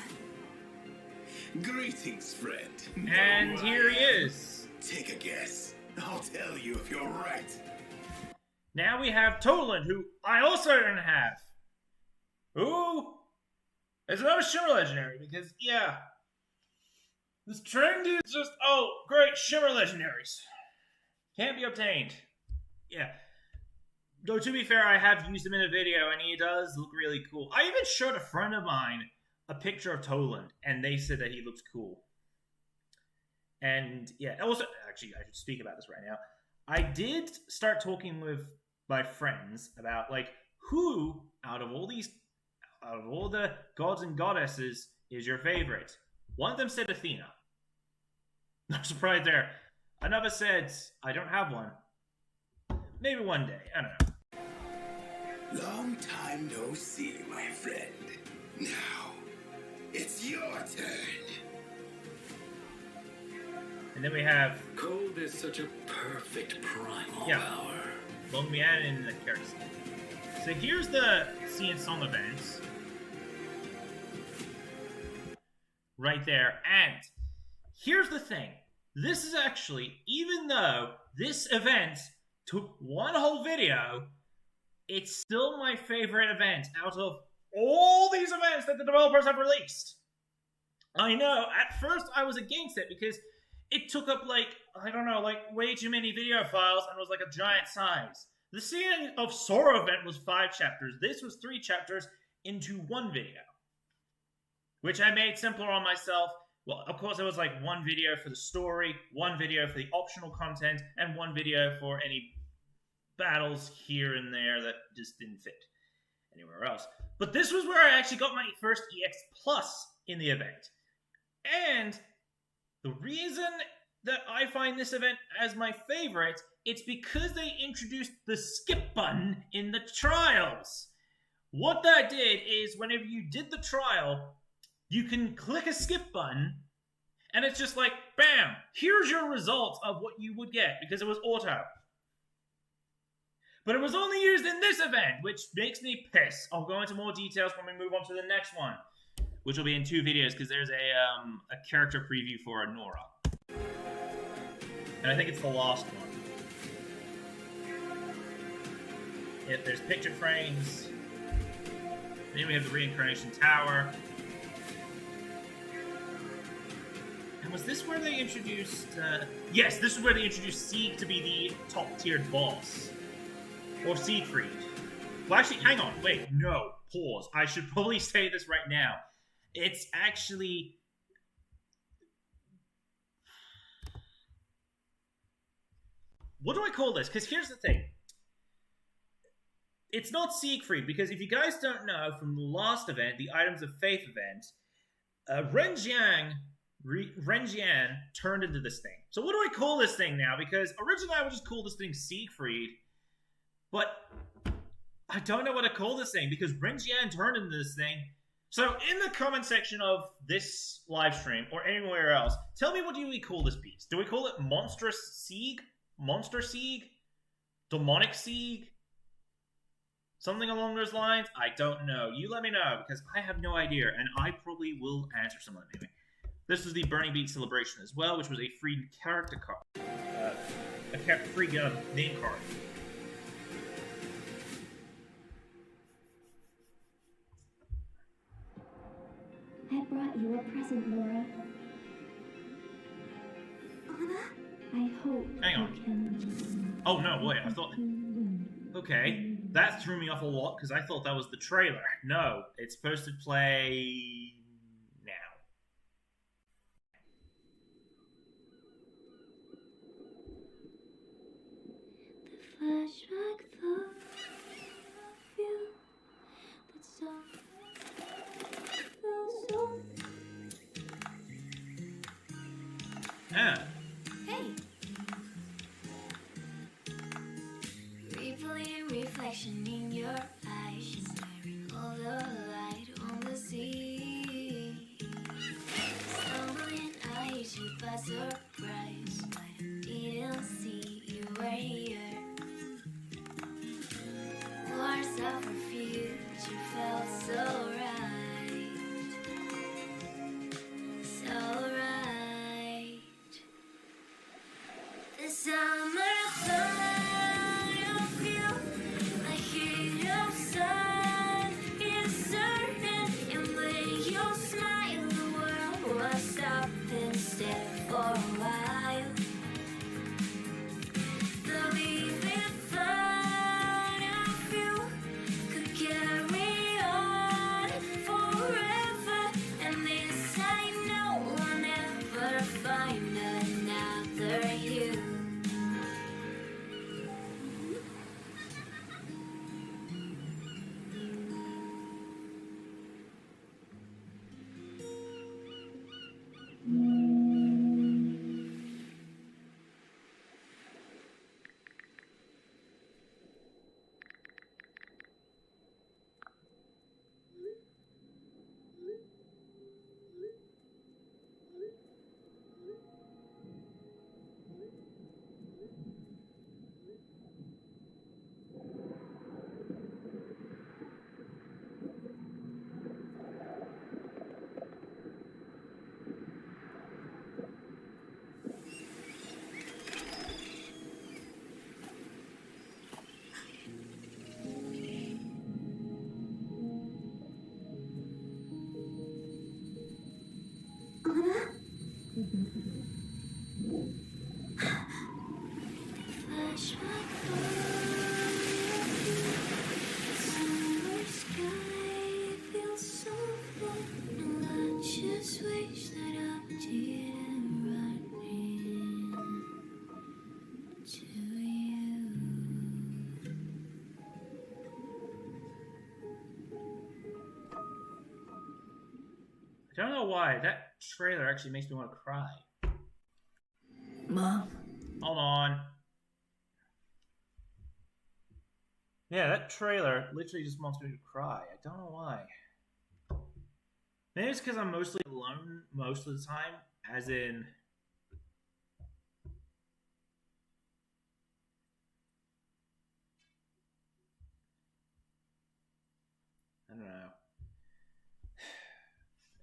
Greetings, friend.
And here he is.
Take a guess. I'll tell you if you're right.
Now we have Toland, who I also don't have. Who is another Shimmer Legendary, because, yeah, this trend is just, oh, great, Shimmer Legendaries. Can't be obtained. Yeah. Though, to be fair, I have used him in a video, and he does look really cool. I even showed a friend of mine a picture of Toland, and they said that he looks cool. And, yeah, also, actually, I should speak about this right now. I did start talking with my friends about, like, who, out of all the gods and goddesses, is your favorite? One of them said Athena. No surprise there. Another said, I don't have one. Maybe one day. I don't know.
Long time no see, my friend. Now, it's your turn.
And then we have...
Cold is such a perfect primal
Yeah.
power.
Longmian and the characters. So here's the Sea and Song events. Right there. And here's the thing. This is actually, even though this event took one whole video, it's still my favorite event out of all these events that the developers have released. I know, at first I was against it because it took up, like, I don't know, like, way too many video files and was like a giant size. The Sea of Sorrow event was 5 chapters. This was 3 chapters into one video, which I made simpler on myself. Well, of course, there was like one video for the story, one video for the optional content, and one video for any battles here and there that just didn't fit anywhere else. But this was where I actually got my first EX Plus in the event. And the reason that I find this event as my favorite, it's because they introduced the skip button in the trials. What that did is whenever you did the trial, you can click a skip button, and it's just like, bam, here's your result of what you would get, because it was auto. But it was only used in this event, which makes me piss. I'll go into more details when we move on to the next one, which will be in 2 videos, because there's a character preview for a Nora. And I think it's the last one. There's picture frames. Then we have the Reincarnation Tower. And was this where they introduced... yes, this is where they introduced Sieg to be the top-tiered boss. Or Siegfried. Well, actually, hang on. Wait, no. Pause. I should probably say this right now. It's actually... what do I call this? Because here's the thing. It's not Siegfried, because if you guys don't know from the last event, the Items of Faith event, Renjian turned into this thing. So what do I call this thing now? Because originally I would just call this thing Siegfried, but I don't know what to call this thing because Renjian turned into this thing. So in the comment section of this live stream or anywhere else, tell me what do we call this beast? Do we call it Monstrous Sieg? Monster Sieg? Demonic Sieg? Something along those lines? I don't know. You let me know, because I have no idea, and I probably will answer some of them anyway. This was the Burning Beat celebration as well, which was a free character card. A free name card.
I brought you a present, Laura.
Anna?
I hope
Hang on.
you can...
Oh, no, wait, I thought... Okay, that threw me off a lot, because I thought that was the trailer. No, it's supposed to play... now.
The flashback thought of you, that song felt so...
Yeah.
Hey! Replaying reflection in your eyes, staring all the light on the sea. Stumbling, I hit you by surprise, but I didn't see you were here. Words of refuge, felt so right, so right. The summer thought of you, the heat of sun is certain, and when you smile, the world was stopped instead for a while. The vivid thought of you could carry on forever, and this I know I'll never find another you.
I don't know why. That trailer actually makes me want to cry.
Mom.
Hold on. Yeah, that trailer literally just wants me to cry. I don't know why. Maybe it's because I'm mostly alone most of the time, as in... I don't know.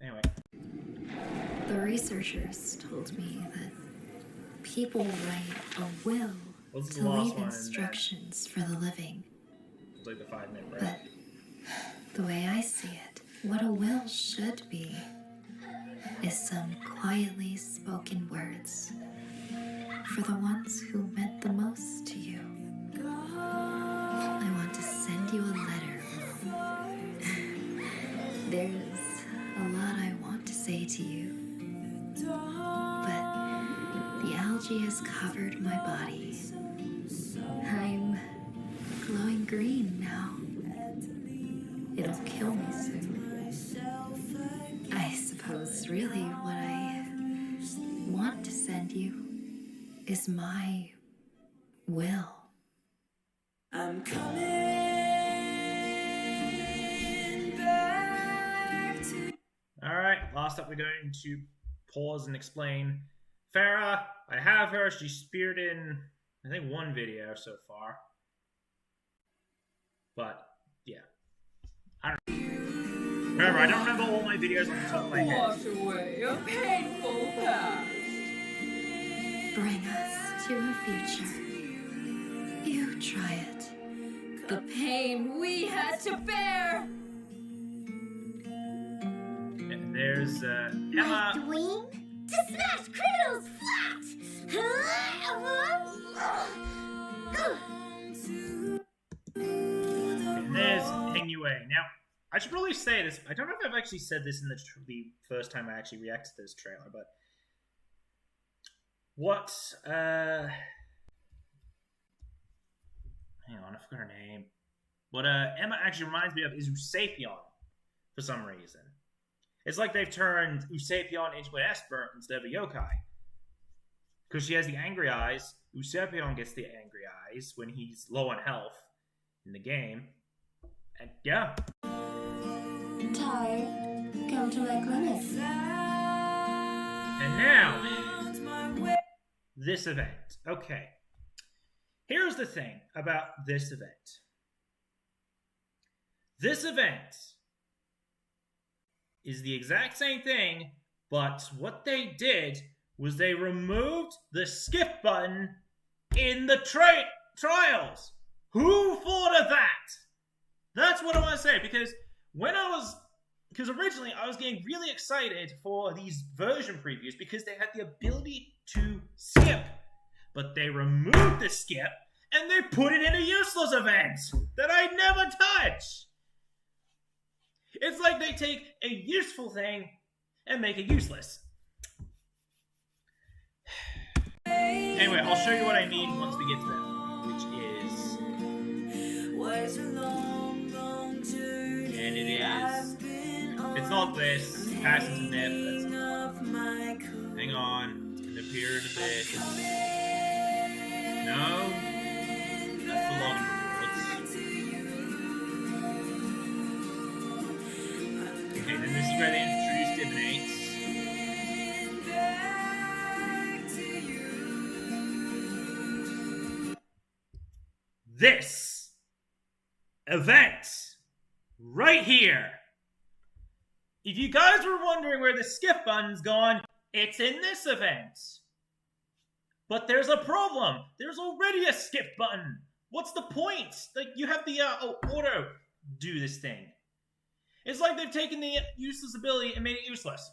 Anyway.
The researchers told me that people write a will to leave instructions for the living.
It's like the 5-minute break.
But the way I see it, what a will should be is some quietly spoken words for the ones who meant the most to you. I want to send you a letter, Mom. There's a lot I want to say to you, but the energy has covered my body. I'm glowing green now. It'll kill me soon. I suppose really what I want to send you is my will.
I'm coming back to.
Alright, last up we're going to pause and explain Farah. I have her. She speared in, I think, one video so far. But, yeah. Remember, I don't remember all my videos on the top of my head.
Wash away a painful past.
Bring us to a future. You try it.
The pain we had to bear.
And there's Emma.
Dwayne? To smash criminals
And there's Heng Yue. Now, I should probably say this. I don't know if I've actually said this in the first time I actually reacted to this trailer, but what? Hang on, I forgot her name. What Emma actually reminds me of is Usapion for some reason. It's like they've turned Usapion into an Esper instead of a yokai. Because she has the angry eyes. Usapion gets the angry eyes when he's low on health in the game. And yeah.
Tired? Come to my clinic.
And now, this event. Okay. Here's the thing about this event. This event is the exact same thing, but what they did was they removed the skip button in the trials. Who thought of that? That's what I want to say, because originally I was getting really excited for these version previews because they had the ability to skip, but they removed the skip and they put it in a useless event that I never touch. It's like they take a useful thing and make it useless. Anyway, I'll show you what I mean once we get to that, which is... And it is... It's not this. Passes in there. Hang on. It's going to appear in a bit. No. That's the login reports. Okay, then this is where they introduced Divinates. This event right here. If you guys were wondering where the skip button's gone, it's in this event. But there's a problem. There's already a skip button. What's the point? Like, you have the auto do this thing. It's like they've taken the useless ability and made it useless.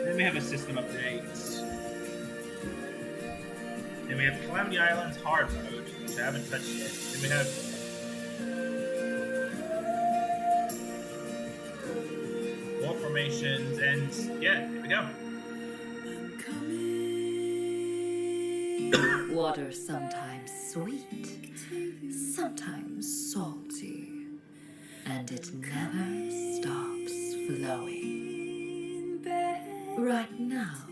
Then we have a system update. Then we have Calamity Island's hard mode, which I haven't touched yet. Then we have more formations, and yeah, here we go.
Water sometimes sweet, sometimes salty, and it never stops flowing. Right now,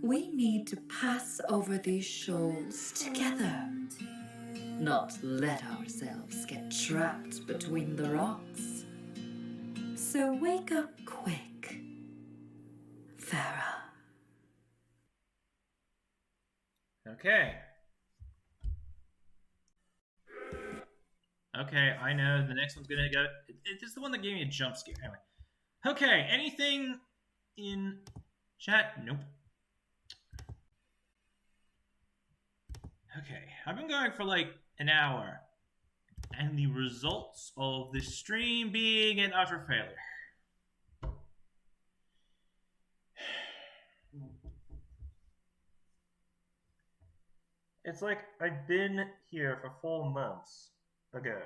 we need to pass over these shoals together, not let ourselves get trapped between the rocks. So wake up quick, Farah.
Okay. Okay, I know the next one's gonna go. It's the one that gave me a jump scare. Anyway. Okay, anything in chat? Nope. Okay, I've been going for like an hour, and the results of the stream being an utter failure. It's like I've been here for 4 months ago.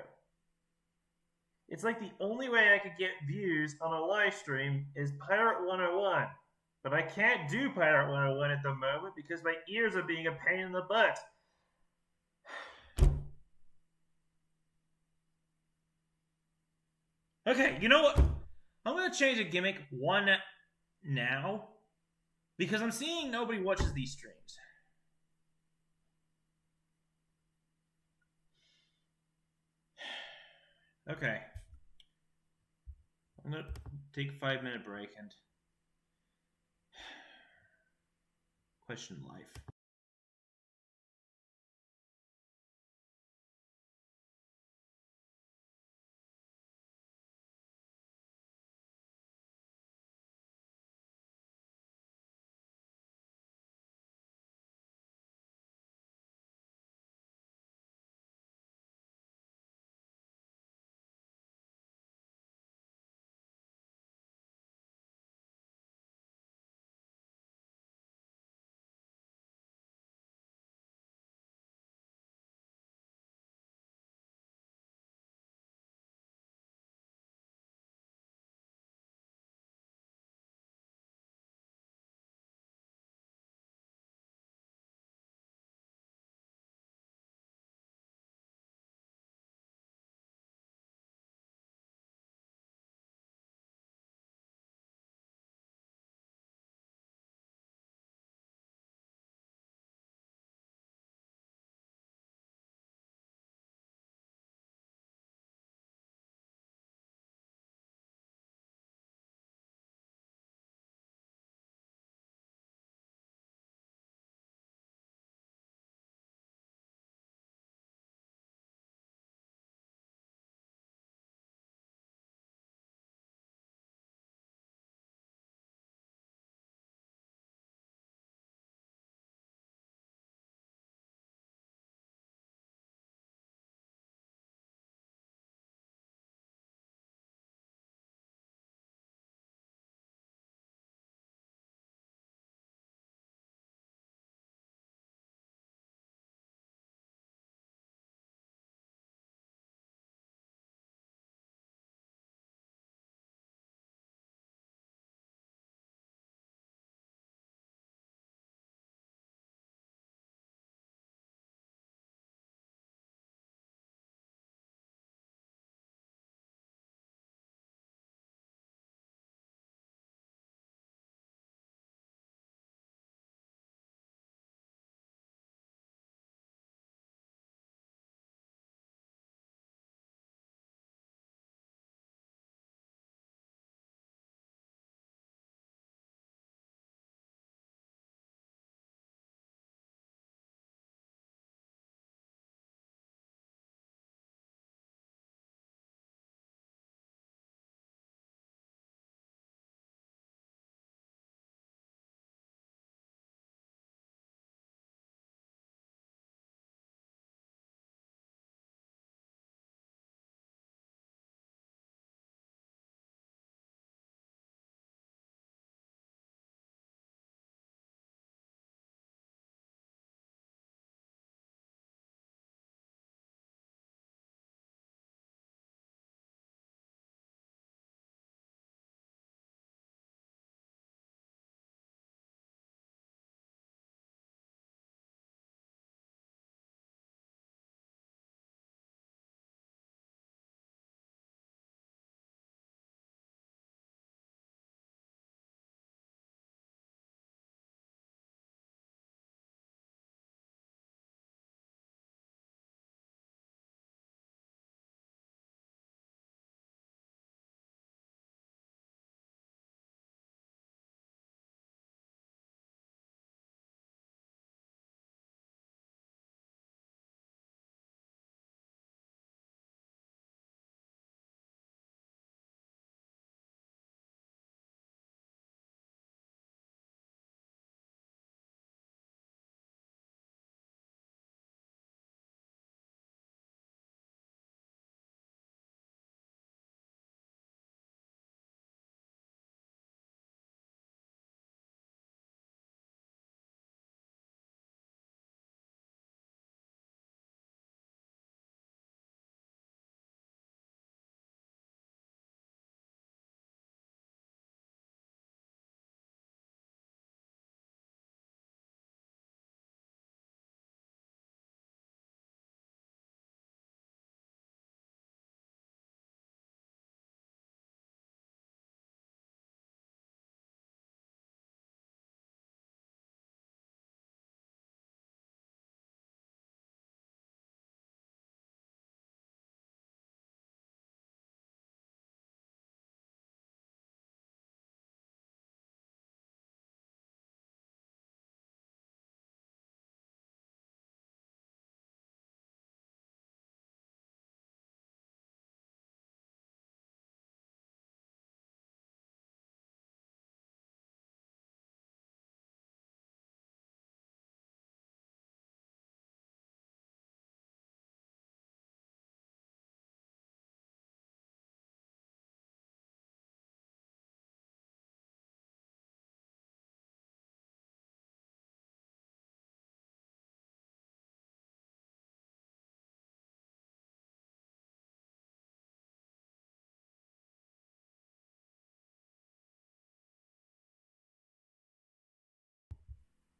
It's like the only way I could get views on a live stream is Pirate 101. But I can't do Pirate 101 at the moment because my ears are being a pain in the butt. Okay, you know what? I'm going to change a gimmick one now because I'm seeing nobody watches these streams. Okay. I'm going to take a 5-minute break and question life.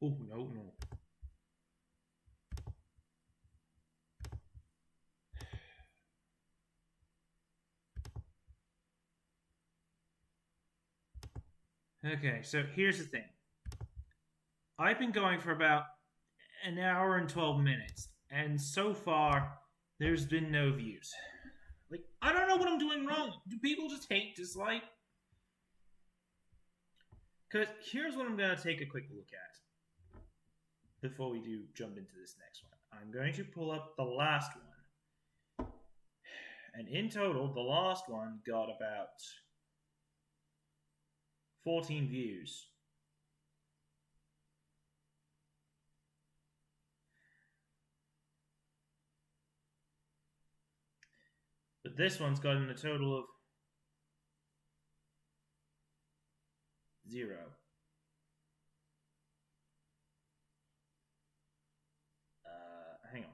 Oh, no. Okay, so here's the thing. I've been going for about an hour and 12 minutes, and so far, there's been no views. Like, I don't know what I'm doing wrong. Do people just hate Dislyte? Because here's what I'm going to take a quick look at before we do jump into this next one. I'm going to pull up the last one. And in total, the last one got about 14 views. But this one's gotten a total of 0. Hang on.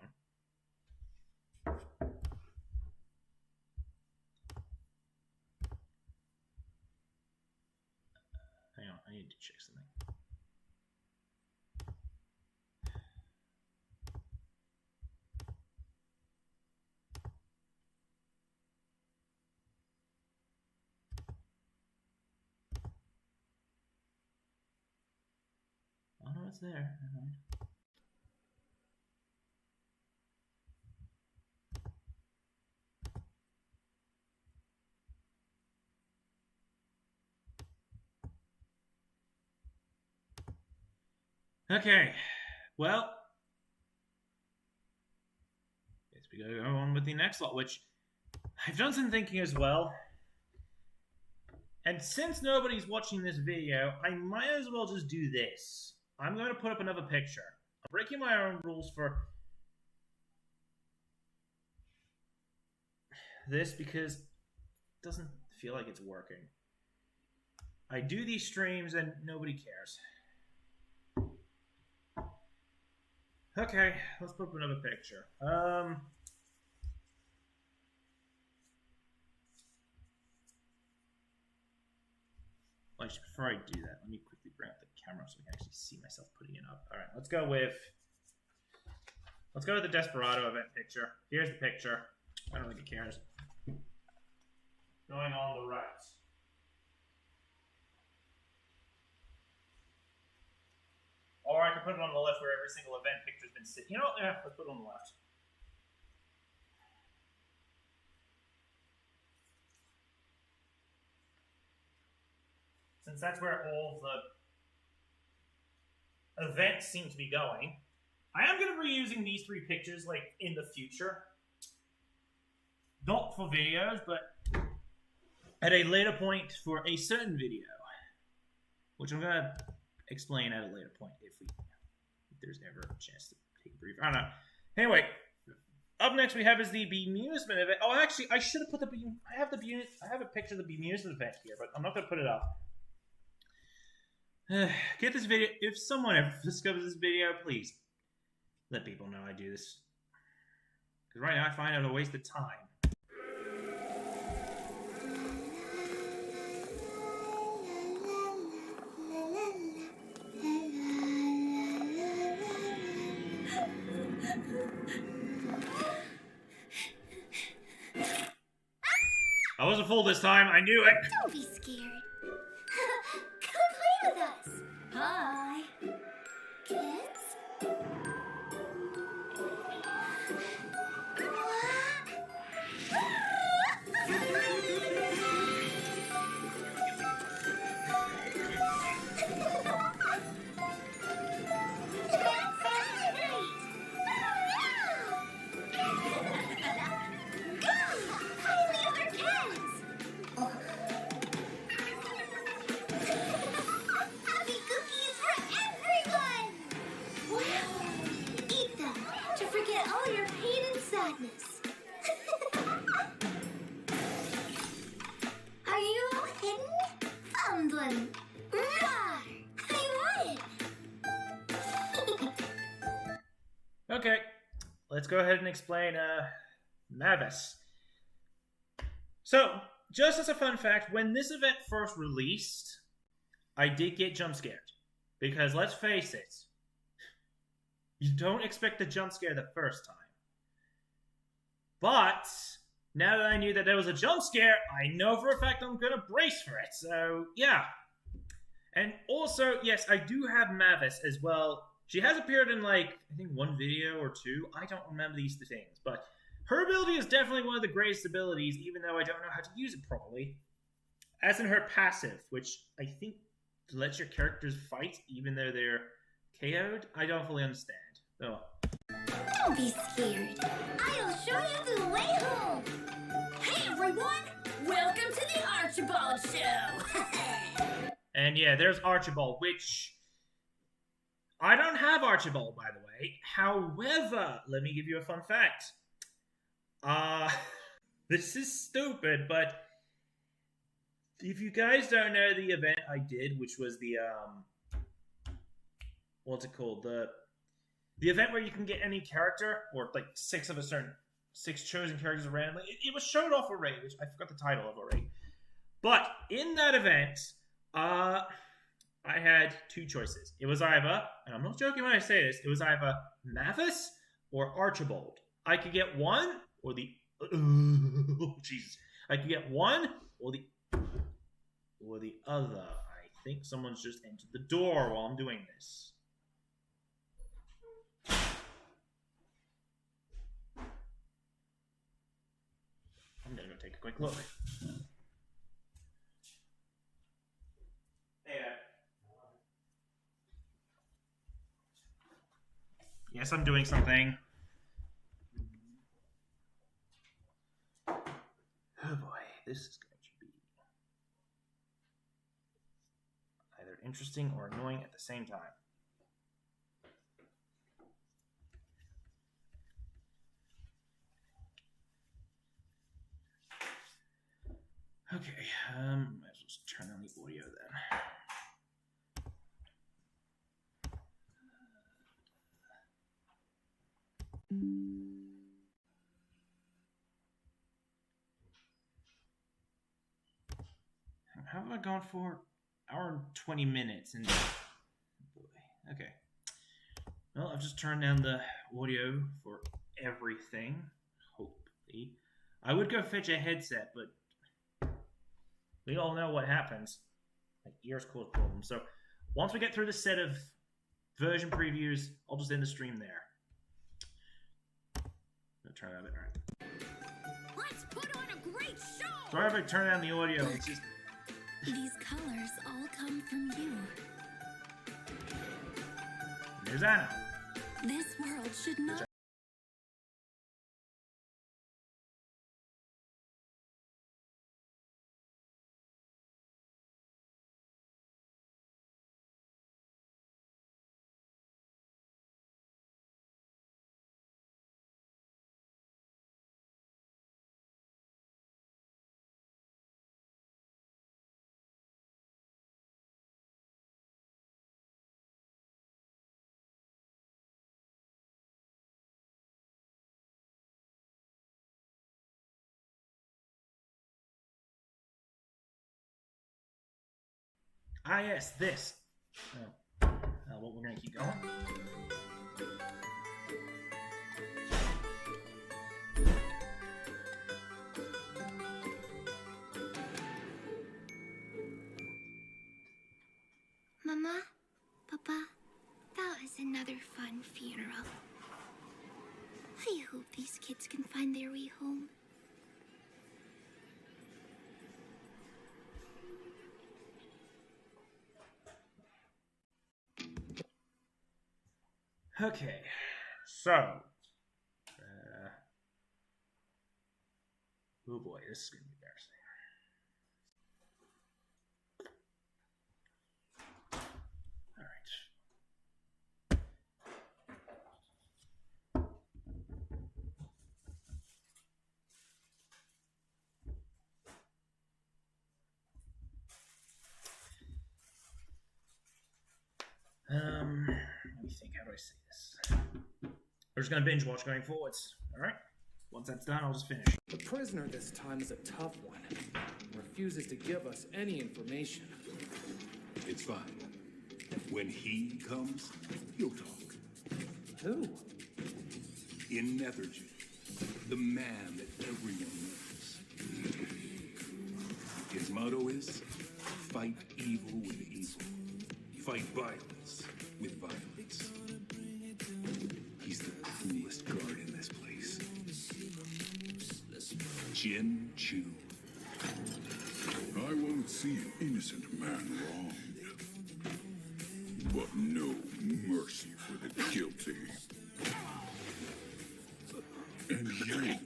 Hang on, I need to check something. Oh no, it's there. Never mind. Okay, well, guess we gotta go on with the next lot, which I've done some thinking as well. And since nobody's watching this video, I might as well just do this. I'm going to put up another picture. I'm breaking my own rules for this because it doesn't feel like it's working. I do these streams and nobody cares. Okay, let's put up another picture. Actually, before I do that, let me quickly bring up the camera so I can actually see myself putting it up. All right, let's go with the Desperado event picture. Here's the picture. I don't think it cares. Going on the right. Or I could put it on the left where every single event picture's been sitting. You know what? Yeah, let's put it on the left. Since that's where all the events seem to be going, I am going to be reusing these 3 pictures like in the future. Not for videos, but at a later point for a certain video, which I'm going to explain at a later point if there's ever a chance to take a brief. I don't know. Anyway, up next we have is the Bemusement event. Oh, actually, I should have put I have a picture of the Bemusement event here, but I'm not going to put it up. Get this video. If someone ever discovers this video, please let people know I do this. Because right now I find it a waste of time. I wasn't fooled this time. I knew it.
Don't be scared. Come play with us. Hi. Kids? Are you all hidden? Fumbling. Roar! I won!
Okay, let's go ahead and explain Mavis. So, just as a fun fact, when this event first released, I did get jump scared. Because let's face it, You don't expect a jump scare the first time. But now that I knew that there was a jump scare, I know for a fact I'm gonna brace for it. So yeah. And also, yes, I do have Mavis as well. She has appeared in like I think one video or two. I don't remember these things, but her ability is definitely one of the greatest abilities, even though I don't know how to use it properly. As in her passive, which I think lets your characters fight even though they're KO'd. I don't fully understand. Oh.
Don't be scared. I'll show you the way home. Hey, everyone! Welcome to the Archibald Show.
And yeah, there's Archibald, which I don't have Archibald, by the way. However, let me give you a fun fact. This is stupid, but if you guys don't know the event I did, which was the, what's it called? The event where you can get any character, or like 6 chosen characters randomly. It was showed off already, which I forgot the title of already. But in that event, I had 2 choices. It was either, and I'm not joking when I say this, it was either Mavis or Archibald. I could get one or the, oh, Jesus. I could get one or the other. I think someone's just entered the door while I'm doing this. I'm gonna go take a quick look. Yes, I'm doing something. Oh boy, this is going to be either interesting or annoying at the same time. Okay, might as well just turn on the audio then. How have I gone for? Hour and 20 minutes and boy, okay. Well, I've just turned down the audio for everything. Hopefully, I would go fetch a headset, but we all know what happens. My ears cause problems. So once we get through the set of version previews, I'll just end the stream there. I'll turn it on. All right.
Let's put on a great show.
Sorry if I turn down the audio. It's just.
These colors all come from you.
There's Anna.
This world should not.
Ah, yes, this. What we're gonna keep going.
Mama, Papa, that was another fun funeral. I hope these kids can find their way home.
Okay, so, oh boy, this is gonna be embarrassing. All right. Let me think. How do I say this? We're just gonna binge watch going forwards. All right. Once that's done, I'll just finish.
The prisoner this time is a tough one. Refuses to give us any information.
It's fine. When he comes, he'll talk.
Who?
In Nethergy, the man that everyone knows. His motto is, fight evil with evil. Fight violence with violence. He's the coolest guard in this place. Jin Chu.
I won't see an innocent man wronged. But no mercy for the guilty. And you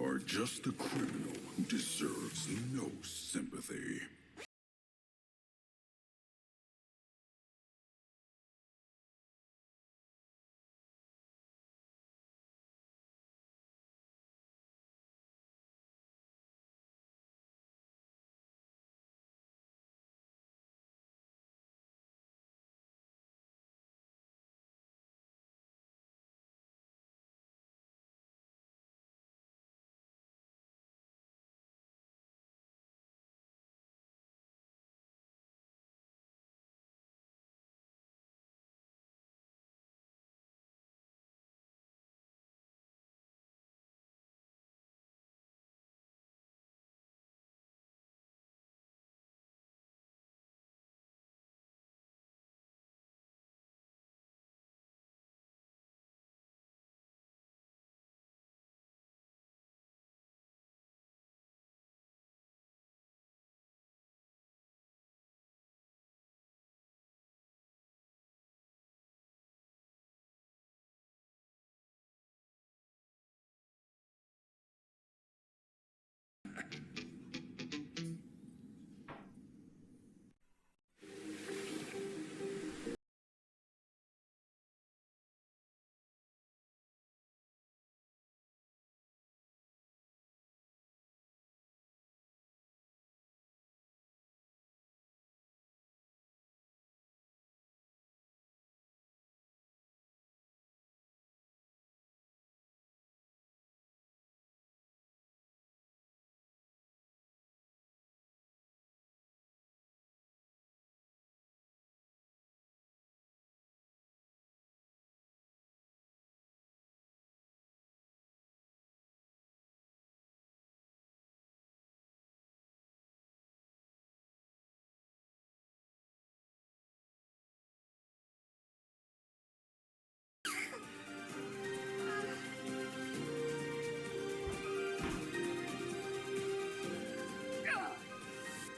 are just the criminal who deserves no sympathy.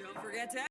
Don't forget to.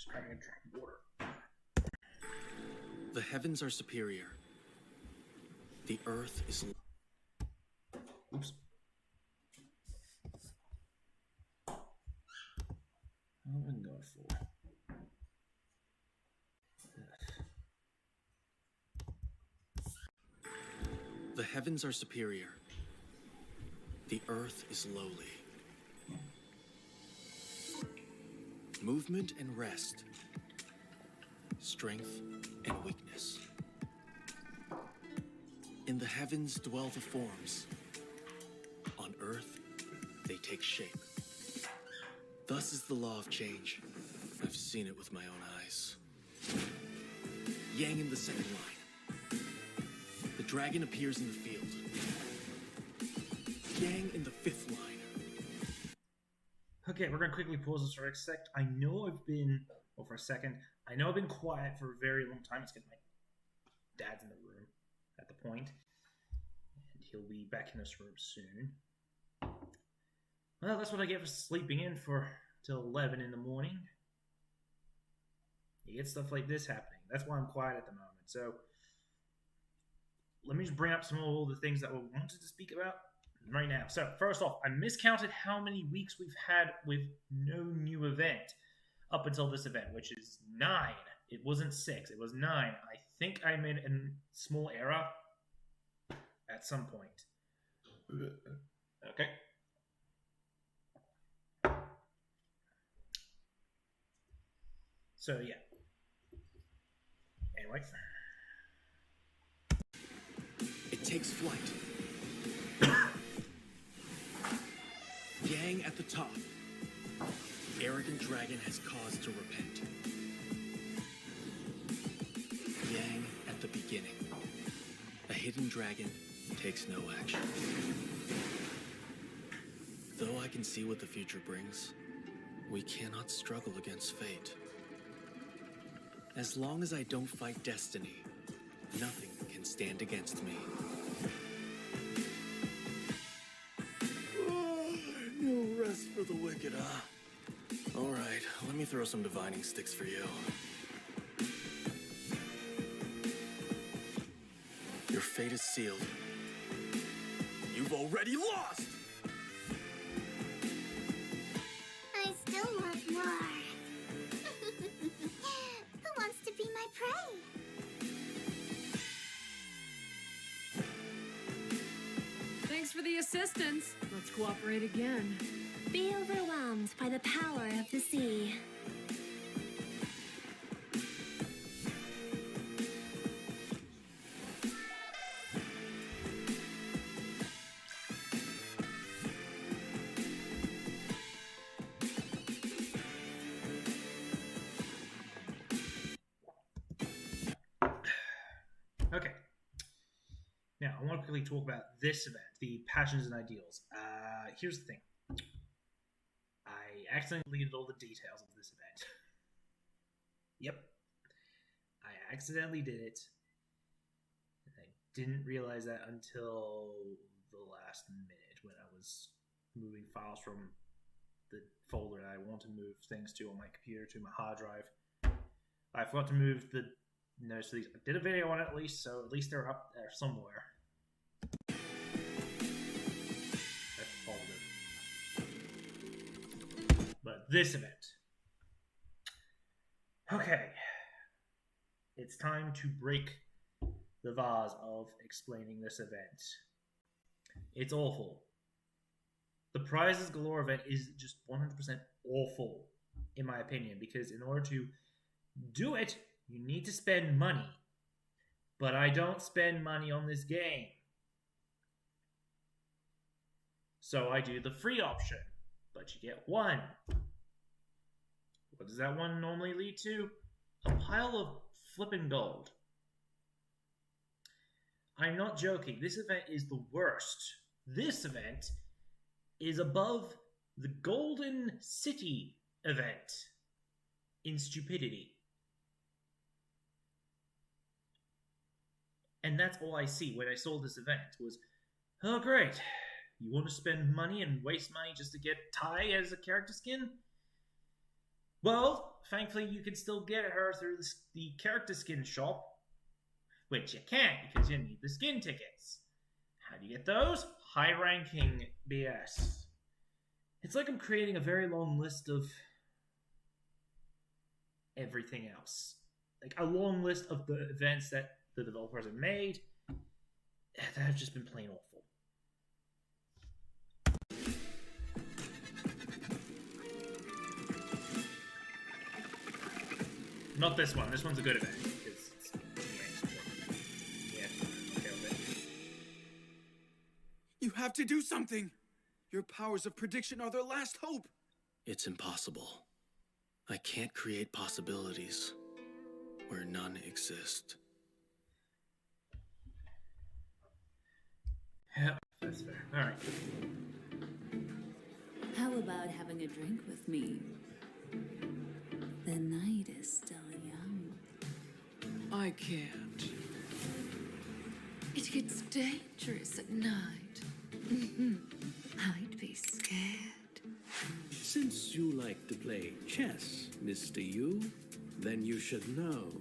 grabbing a drink of water.
The heavens are superior. The earth is...
Oops. What am I going for?
The heavens are superior. The earth is lowly. Movement and rest. Strength and weakness. In the heavens dwell the forms. On earth, they take shape. Thus is the law of change. I've seen it with my own eyes. Yang in the second line. The dragon appears in the field. Yang in the fifth line.
Okay, we're gonna quickly pause this for a sec. I know I've been, well, for a second. I know I've been quiet for a very long time. It's because my dad's in the room at the point, and he'll be back in this room soon. Well, that's what I get for sleeping in for till 11 in the morning. You get stuff like this happening. That's why I'm quiet at the moment. So let me just bring up some of all the things that we wanted to speak about right now. So first off, I miscounted how many weeks we've had with no new event up until this event, which is 9. It wasn't 6, it was 9. I think I made a small error at some point. Okay. So yeah. Anyway.
It takes flight. Yang at the top. Arrogant dragon has cause to repent. Yang at the beginning. A hidden dragon takes no action. Though I can see what the future brings, we cannot struggle against fate. As long as I don't fight destiny, nothing can stand against me. No rest for the wicked, huh? All right, let me throw some divining sticks for you. Your fate is sealed. You've already lost!
I still want more. Who wants to be my prey?
Thanks for the assistance. Let's cooperate again.
Be overwhelmed by the power of the sea.
Okay. Now, I want to quickly talk about this event, the Passions and Ideals. Here's the thing. I accidentally deleted all the details of this event. Yep. I accidentally did it. And I didn't realize that until the last minute when I was moving files from the folder that I want to move things to on my computer to my hard drive. I forgot to move the notes to these. I did a video on it at least, so at least they're up there somewhere. That's positive. But this event. Okay. It's time to break the vase of explaining this event. It's awful. The Prizes Galore event is just 100% awful, in my opinion, because in order to do it, you need to spend money. But I don't spend money on this game. So I do the free option. But you get one. What does that one normally lead to? A pile of flippin' gold. I'm not joking. This event is the worst. This event is above the Golden City event in stupidity. And that's all I see when I saw this event was, oh great, you want to spend money and waste money just to get Tai as a character skin? Well, thankfully you can still get her through the character skin shop, which you can't because you need the skin tickets. How do you get those? High-ranking BS. It's like I'm creating a very long list of everything else. Like a long list of the events that the developers have made that have just been plain awful. Not this one. This one's a good event. Because it's okay with it.
You have to do something! Your powers of prediction are their last hope! It's impossible. I can't create possibilities where none exist.
Yeah, that's fair. Alright.
How about having a drink with me? The night is still young.
I can't.
It gets dangerous at night. I'd be scared.
Since you like to play chess, Mr. Yu, then you should know.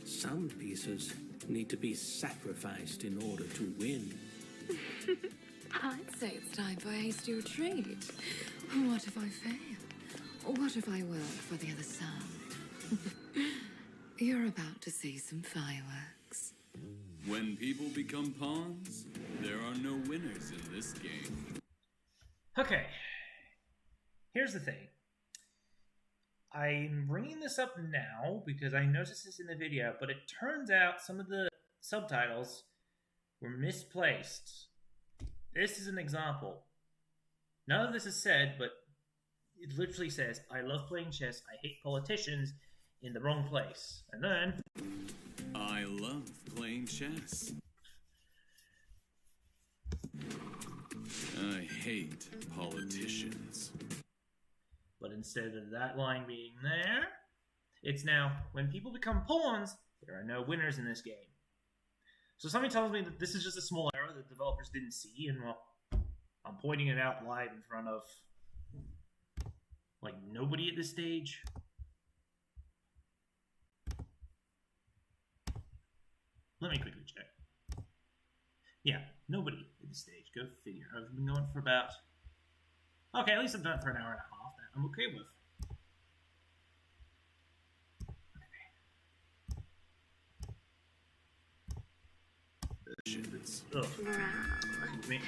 Some pieces need to be sacrificed in order to win.
I'd say it's time for a hasty retreat. What if I fail? What if I work for the other side? You're about to see some fireworks.
When people become pawns, there are no winners in this game.
Okay. Here's the thing. I'm bringing this up now because I noticed this in the video, but it turns out some of the subtitles were misplaced. This is an example. None of this is said, but it literally says, I love playing chess, I hate politicians, in the wrong place. And then...
I love playing chess. I hate politicians.
But instead of that line being there, it's now, when people become pawns, there are no winners in this game. So something tells me that this is just a small error that developers didn't see, and well, I'm pointing it out live in front of, like, nobody at this stage. Let me quickly check. Yeah, nobody at this stage. Go figure. I've been going for about... Okay, at least I've done it for an hour and a half. That I'm okay with. It's... Ugh. Me.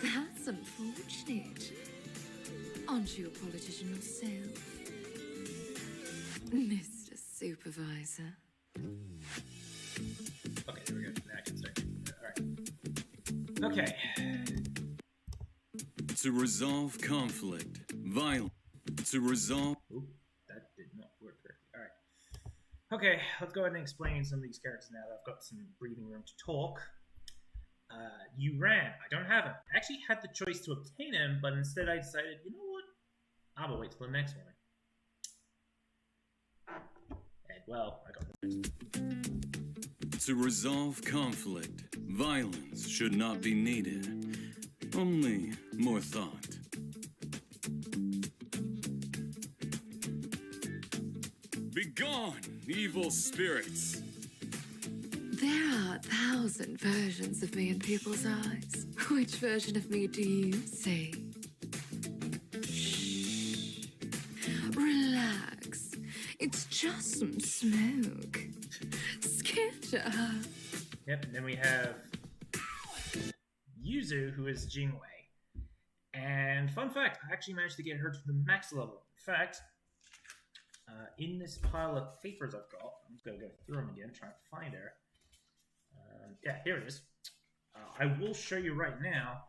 That's unfortunate. Aren't you a politician yourself? Mr. Supervisor.
Okay, there we go. Now I can start. Alright. Okay.
To resolve conflict, violence. To resolve...
Oop, that did not work correctly. Alright. Okay, let's go ahead and explain some of these characters now that I've got some breathing room to talk. You ran. I don't have him. I actually had the choice to obtain him, but instead I decided, you know what? I'm gonna wait till the next one. And well, I got the next.
To resolve conflict, violence should not be needed. Only more thought. Begone, evil spirits!
There are 1,000 versions of me in people's eyes. Which version of me do you see? Shh. Relax. It's just some smoke. Skitter.
Yep, and then we have Yuzu, who is Jingwei. And fun fact, I actually managed to get her to the max level. In fact, in this pile of papers I've got, I'm just going to go through them again, try and find her. Yeah, here it is. I will show you right now,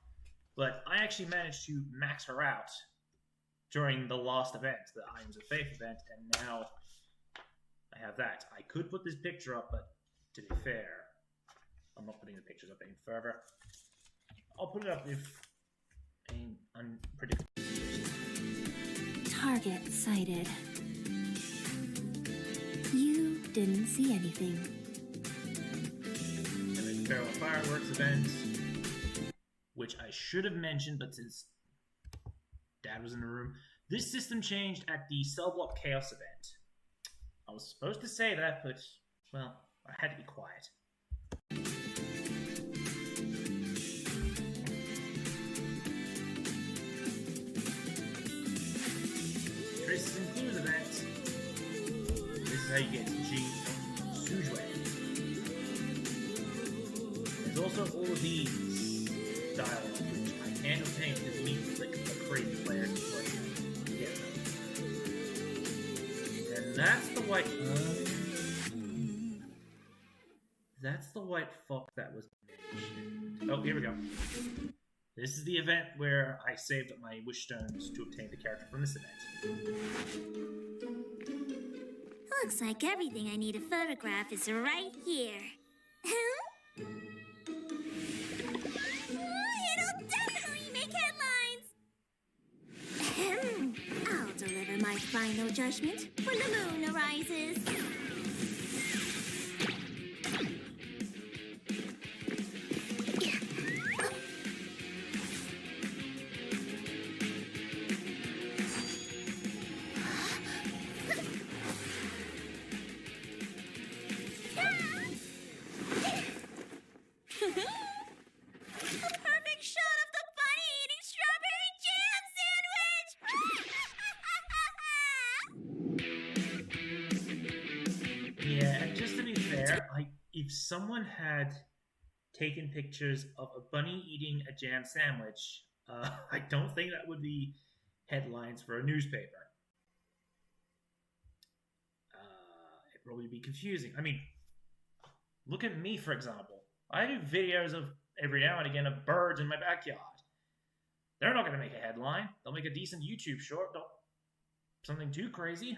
but I actually managed to max her out during the last event, the Items of Faith event, and now I have that. I could put this picture up, but to be fair, I'm not putting the pictures up any further. I'll put it up if any unpredictable.
Target sighted. You didn't see anything.
Feral Fireworks event, which I should have mentioned, but since Dad was in the room, this system changed at the Cell Block Chaos event. I was supposed to say that, but, well, I had to be quiet. Traces and Clues event. This is how you get G Sujue. There's also all of these dialogue, which I can't obtain because we click a crazy player to work to get them. And that's the white. That's the white fuck that was mentioned. Oh, here we go. This is the event where I saved up my wish stones to obtain the character from this event.
Looks like everything I need to photograph is right here. It'll definitely make headlines! I'll deliver my final judgment when the moon arises.
If someone had taken pictures of a bunny eating a jam sandwich, I don't think that would be headlines for a newspaper. It'd probably be confusing. I mean, look at me, for example. I do videos of every now and again of birds in my backyard. They're not going to make a headline. They'll make a decent YouTube short. Don't something too crazy.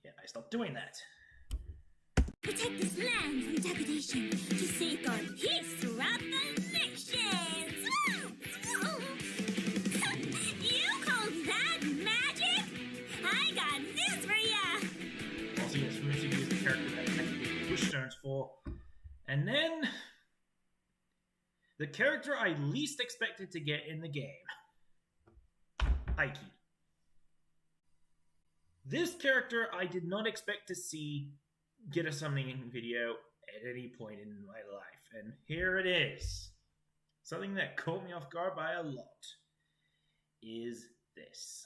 Yeah, I stopped doing that.
Protect this land from degradation to safeguard peace throughout the nations. You call that magic? I got news for ya.
Also, yes, Rusi is the character that I had to get push stones for. And then the character I least expected to get in the game. Aiki. This character I did not expect to see get a summoning video at any point in my life. And here it is. Something that caught me off guard by a lot is this.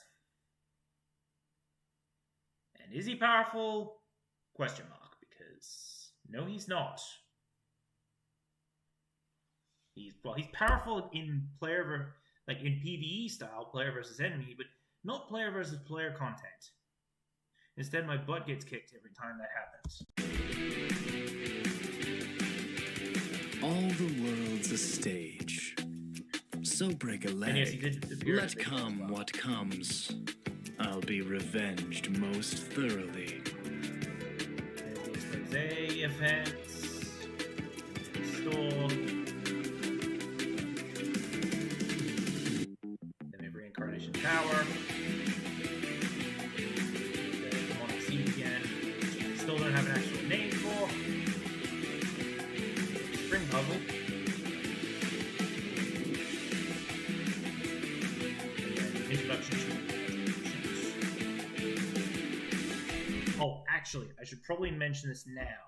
And is he powerful? Question mark. Because no, he's not. He's powerful in in PvE style, player versus enemy, but not player versus player content. Instead, my butt gets kicked every time that happens.
All the world's a stage. So break a leg.
Yes,
Let come what comes. I'll be revenged most thoroughly.
Expose events. Store. Then we have Reincarnation Tower. Still don't have an actual name for. Spring Puzzle. And introduction to. Oh, actually, I should probably mention this now.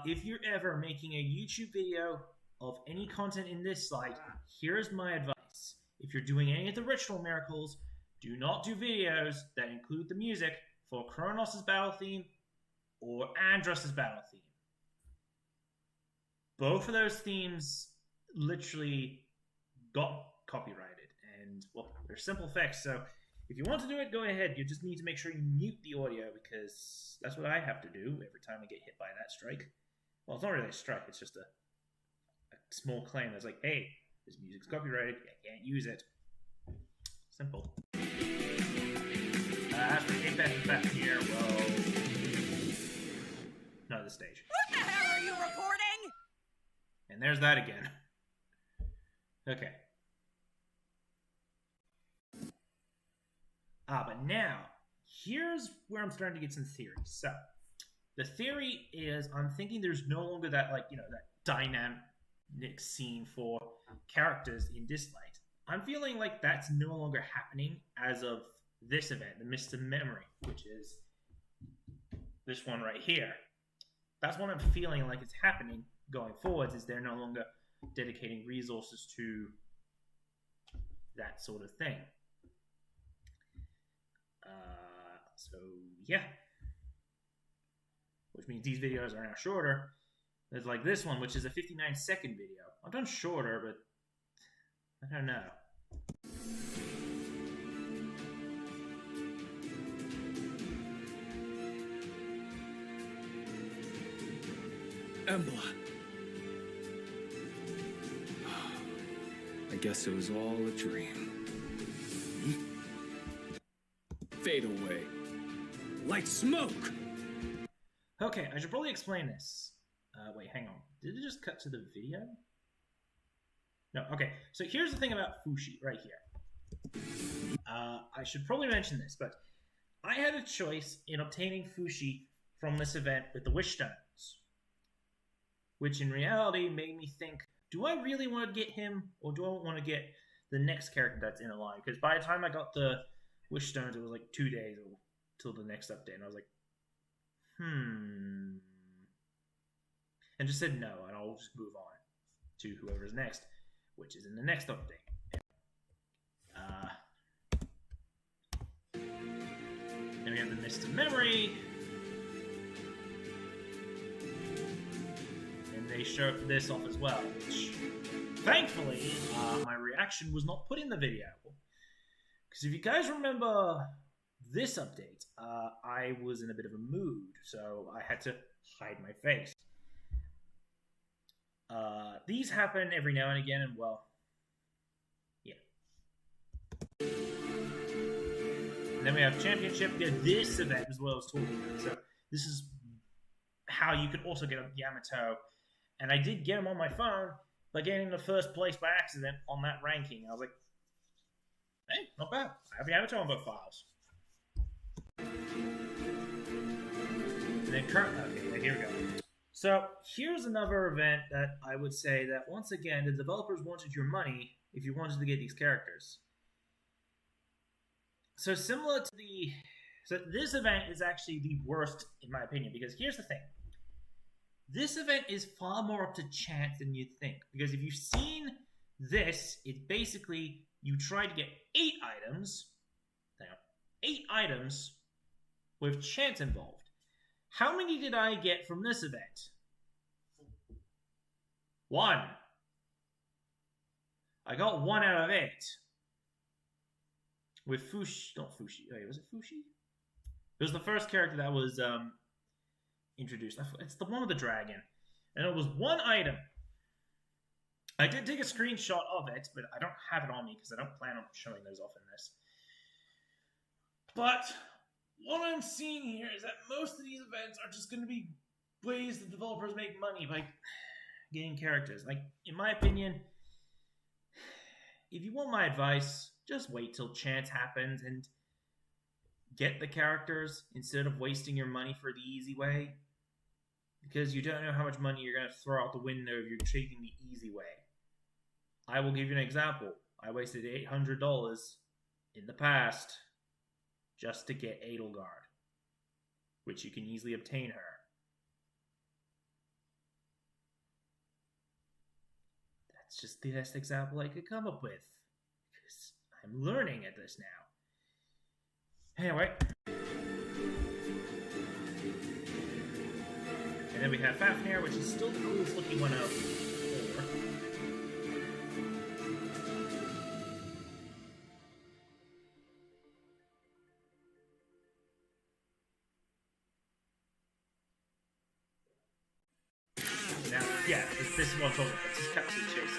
If you're ever making a YouTube video of any content in this site, here's my advice. If you're doing any of the ritual miracles, do not do videos that include the music for Kronos' battle theme or Andros' battle theme. Both of those themes literally got copyrighted, and well, they're simple effects, so if you want to do it, go ahead. You just need to make sure you mute the audio, because that's what I have to do every time I get hit by that strike. Well, it's not really a strike, it's just a small claim that's like, hey, this music's copyrighted, I can't use it. Simple. As for Apex here, well, not the stage.
What the hell are you reporting?
And there's that again. Okay. But now, here's where I'm starting to get some theories. So, the theory is I'm thinking there's no longer that that dynamic scene for characters in Dislyte. I'm feeling like that's no longer happening as of this event, the Mist of Memory, which is this one right here. That's what I'm feeling like it's happening going forwards, is they're no longer dedicating resources to that sort of thing. So yeah. Which means these videos are now shorter. There's like this one, which is a 59-second video. I've done shorter, but I don't know.
Embla. I guess it was all a dream. Fade away. Like smoke!
Okay, I should probably explain this. Wait, hang on. Did it just cut to the video? No, okay. So here's the thing about Fushi right here. I should probably mention this, but I had a choice in obtaining Fushi from this event with the Wish Stones, which in reality made me think, do I really want to get him, or do I want to get the next character that's in a line? Because by the time I got the Wish Stones, it was like 2 days till the next update, and I was like, and just said no, and I'll just move on to whoever's next, which is in the next update. Then we have the Mist of Memory, and they show this off as well, which thankfully my reaction was not put in the video, because if you guys remember this update, I was in a bit of a mood, so I had to hide my face. These happen every now and again, and well, yeah. And then we have Championship. Yeah, this event is what I was talking about. So this is how you could also get a Yamato, and I did get him on my phone by getting the first place by accident on that ranking. I was like, hey, not bad. I have Yamato on both files. And then okay, here we go. So here's another event that I would say that once again the developers wanted your money if you wanted to get these characters. So similar to this event is actually the worst in my opinion, because here's the thing. This event is far more up to chance than you'd think, because if you've seen this, it's basically you try to get 8 items. Hang on, 8 items with chance involved. How many did I get from this event? 1. I got 1 out of 8. With Fushi, not Fushi. Wait, was it Fushi? It was the first character that was introduced. It's the one with the dragon. And it was 1 item. I did take a screenshot of it, but I don't have it on me because I don't plan on showing those off in this. But what I'm seeing here is that most of these events are just going to be ways the developers make money by getting characters. Like, in my opinion, if you want my advice, just wait till chance happens and get the characters instead of wasting your money for the easy way. Because you don't know how much money you're going to throw out the window if you're taking the easy way. I will give you an example. I wasted $800 in the past just to get Edelgard, which you can easily obtain her. That's just the best example I could come up with, because I'm learning at this now. Anyway. And then we have Fafnir, which is still the coolest looking one out of 4. Now, yeah, this is what I'm talking about. Let's just cut to the chase.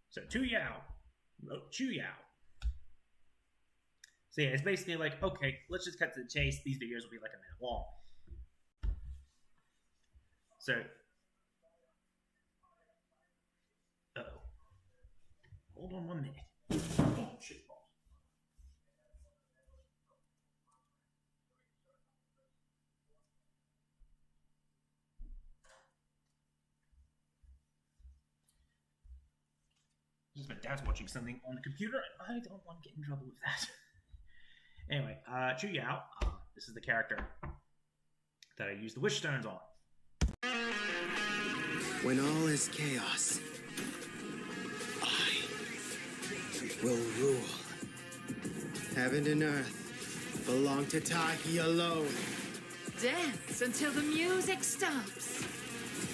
So, Tu Yao. Chu Yao. So yeah, it's basically like, okay, let's just cut to the chase. These videos will be like a minute long. So, uh-oh. Hold on 1 minute. Oh, shit balls. my dad's watching something on the computer, and I don't want to get in trouble with that. Anyway, Chu Yao, this is the character that I use the Wish Stones on.
When all is chaos, I will rule. Heaven and earth belong to Tahi alone.
Dance until the music stops.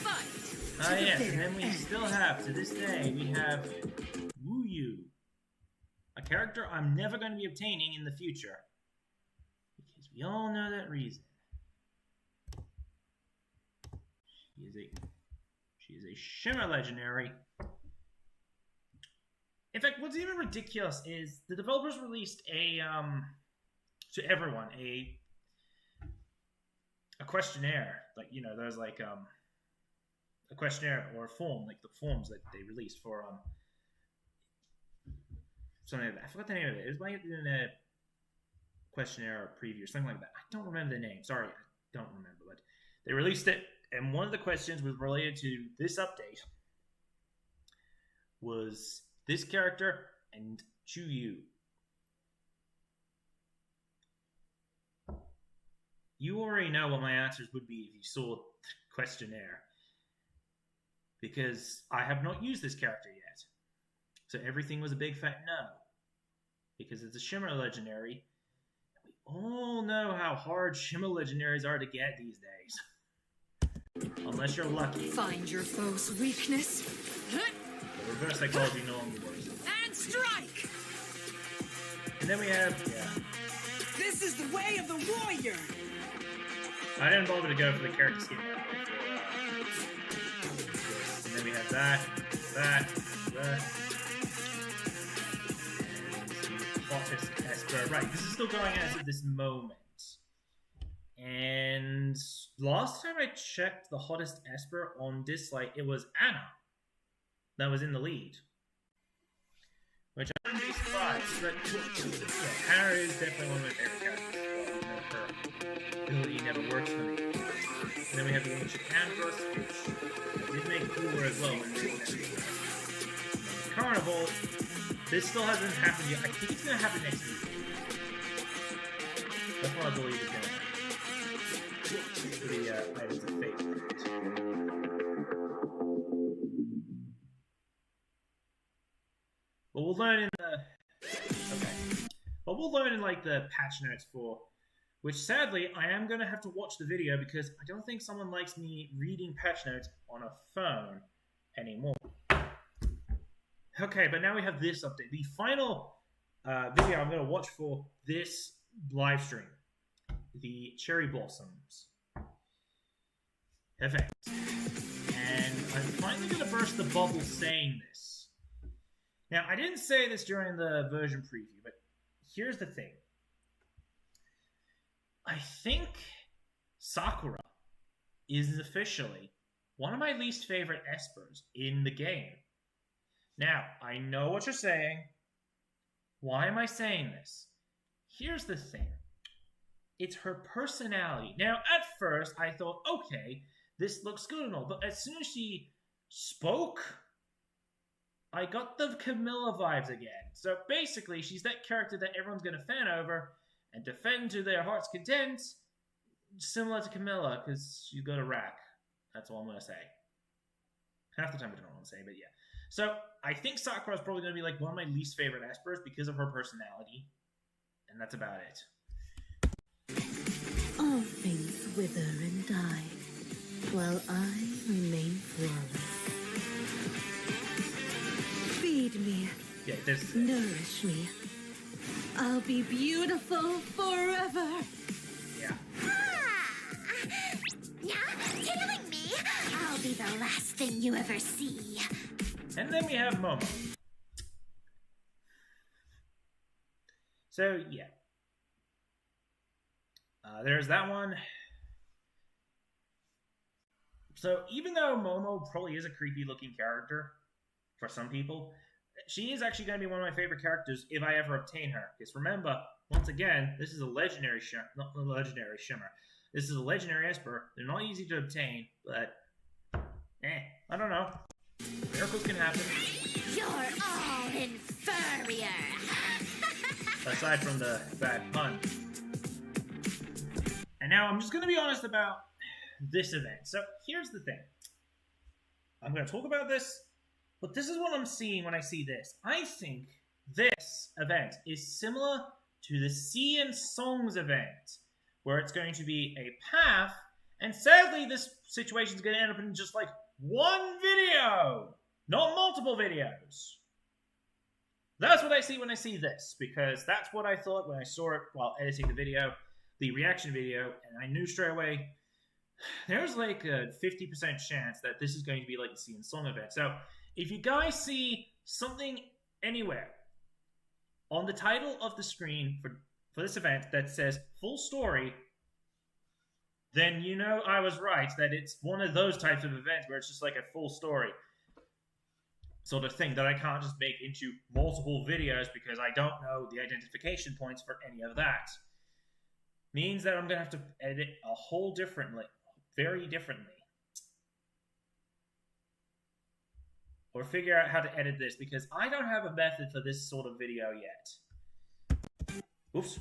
Fight.
Ah, yes, and then we still have, to this day, we have Wu Yu. A character I'm never going to be obtaining in the future. Because we all know that reason. She is a Shimmer legendary. In fact, what's even ridiculous is the developers released to everyone a questionnaire. Like, you know, there's like a questionnaire or a form, like the forms that they released for something like that. I forgot the name of it. It was like in a questionnaire or preview or something like that. I don't remember the name. Sorry, I don't remember. But they released it, and one of the questions was related to this update. Was this character and Chu Yu. You already know what my answers would be if you saw the questionnaire. Because I have not used this character yet. So everything was a big fat no. Because it's a Shimmer legendary. We all know how hard Shimmer legendaries are to get these days. Unless you're lucky.
Find your foe's weakness.
The reverse psychology no longer works.
And strike!
And then we have,
This is the way of the warrior!
I didn't bother to go for the character scheme. And then we have that. And hottest Esper. Right, this is still going as of this moment. And last time I checked the hottest Esper on Dislyte, it was Anna that was in the lead. Which I wouldn't be surprised, but yeah, Anna is definitely one of my favorite characters. Her ability never works for me. And then we have the ancient Andros, which I did make cooler as well when they did Carnival. This still hasn't happened yet. I think it's going to happen next week. That's what I believe is going to happen. For the items of fate. But we'll learn in the... Okay. But we'll learn in, like, the patch notes for... Which, sadly, I am going to have to watch the video because I don't think someone likes me reading patch notes on a phone anymore. Okay, but now we have this update. The final video I'm going to watch for this live stream. The Cherry Blossoms effect. And I'm finally going to burst the bubble saying this. Now, I didn't say this during the version preview, but here's the thing. I think Sakura is officially one of my least favorite Espers in the game. Now, I know what you're saying. Why am I saying this? Here's the thing. It's her personality. Now, at first, I thought, okay, this looks good and all, but as soon as she spoke, I got the Camilla vibes again. So basically, she's that character that everyone's going to fan over and defend to their heart's content, similar to Camilla, because she's got a rack. That's all I'm going to say. Half the time I don't want to say, but yeah. So, I think Sakura is probably going to be like one of my least favorite Espers because of her personality. And that's about it.
All things wither and die, while I remain flawless. Feed me.
Yeah, this.
Nourish me. I'll be beautiful forever.
Yeah.
Yeah, tickling me. I'll be the last thing you ever see.
And then we have Momo. So, yeah. There's that one. So, even though Momo probably is a creepy looking character for some people, she is actually going to be one of my favorite characters if I ever obtain her. Because remember, once again, this is a legendary shimmer. Not a legendary shimmer. This is a legendary Esper. They're not easy to obtain, but I don't know. Miracles can happen.
You're all inferior.
Aside from the bad pun. And now I'm just going to be honest about this event. So here's the thing. I'm going to talk about this, but this is what I'm seeing when I see this. I think this event is similar to the Sea and Songs event, where it's going to be a path, and sadly this situation is going to end up in just like one video, not multiple videos. That's what I see when I see this, because that's what I thought when I saw it while editing the video, the reaction video, and I knew straight away there's like a 50% chance that this is going to be like the Sea and Song event. So if you guys see something anywhere on the title of the screen for this event that says full story, then you know I was right, that it's one of those types of events where it's just like a full story sort of thing that I can't just make into multiple videos because I don't know the identification points for any of that. Means that I'm going to have to edit a whole differently, very differently. Or figure out how to edit this because I don't have a method for this sort of video yet. Oops.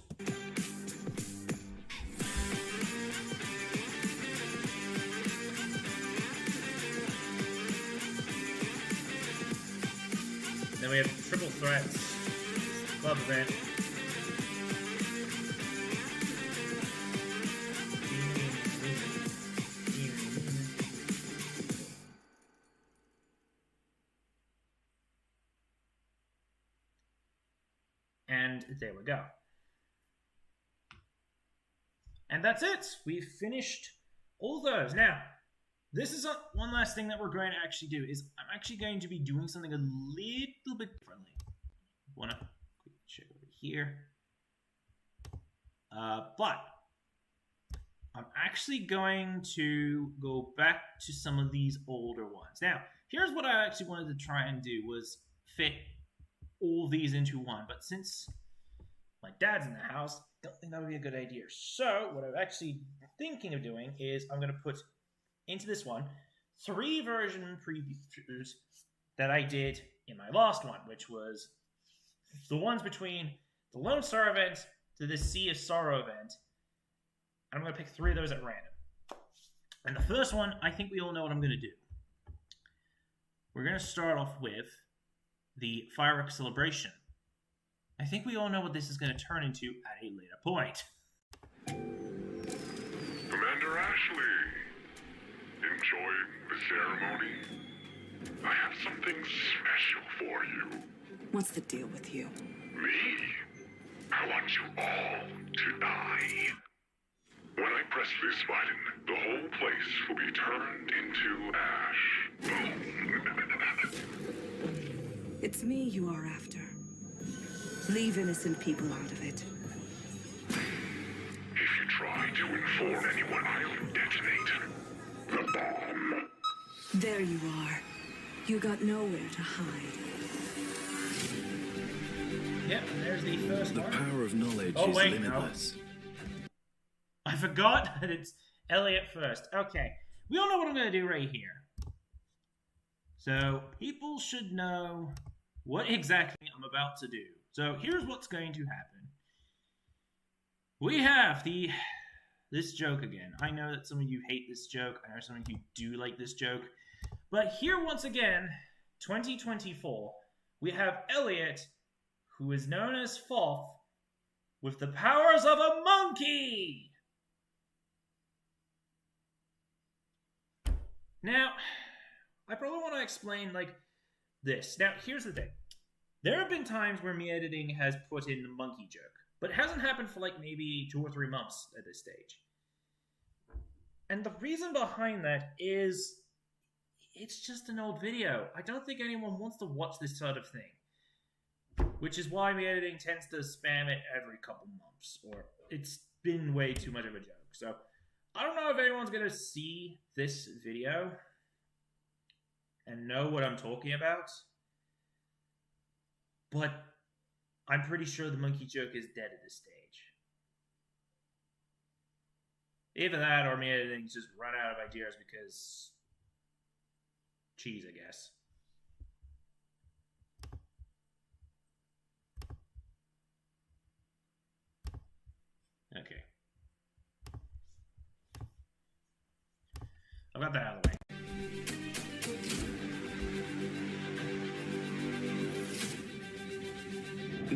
Then we have Triple Threats, club event. And there we go. And that's it. We've finished all those. Now, this is one last thing that we're going to actually do, is I'm actually going to be doing something a little bit differently. I want to quickly check over here. But I'm actually going to go back to some of these older ones. Now, here's what I actually wanted to try and do was fit all these into one. But since my dad's in the house, I don't think that would be a good idea. So what I'm actually thinking of doing is I'm going to put into this one 3 version previews that I did in my last one, which was the ones between the Lone Star event to the Sea of Sorrow event. And I'm going to pick 3 of those at random. And the first one, I think we all know what I'm going to do. We're going to start off with the Fireworks Celebration. I think we all know what this is going to turn into at a later point.
Commander Ashley, enjoying the ceremony? I have something special for you.
What's the deal with you?
Me? I want you all to die. When I press this button, the whole place will be turned into ash.
It's me you are after. Leave innocent people out of it.
If you try to inform anyone, I'll detonate the bomb.
There you are. You got nowhere to hide.
Yep, and there's the first one.
The power of knowledge
is
limitless.
No. I forgot that it's Elliot first. Okay, we all know what I'm going to do right here. So, people should know what exactly I'm about to do. So, here's what's going to happen. We have this joke again. I know that some of you hate this joke. I know some of you do like this joke. But here, once again, 2024, we have Elliot, who is known as Foth, with the powers of a monkey! Now, I probably want to explain, like, this. Now, here's the thing. There have been times where me editing has put in the monkey joke, but it hasn't happened for, like, maybe 2 or 3 months at this stage. And the reason behind that is it's just an old video. I don't think anyone wants to watch this sort of thing. Which is why me editing tends to spam it every couple months, or it's been way too much of a joke. So, I don't know if anyone's going to see this video and know what I'm talking about, but I'm pretty sure the monkey joke is dead at this stage. Either that or me editing's just run out of ideas because cheese, I guess. I've got that out of the way.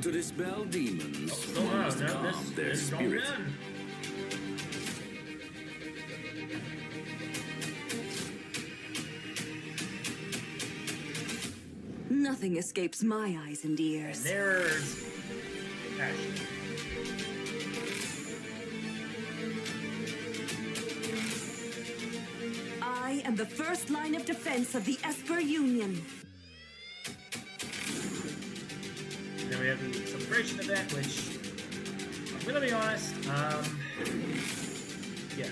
To dispel demons,
Oh,
one must
no,
calm their
this don't
spirit.
run.
Nothing escapes my eyes and ears.
And there's Ashley.
I am the first line of defense of the Esper Union.
And then we have the celebration event, which I'm gonna be honest, yeah.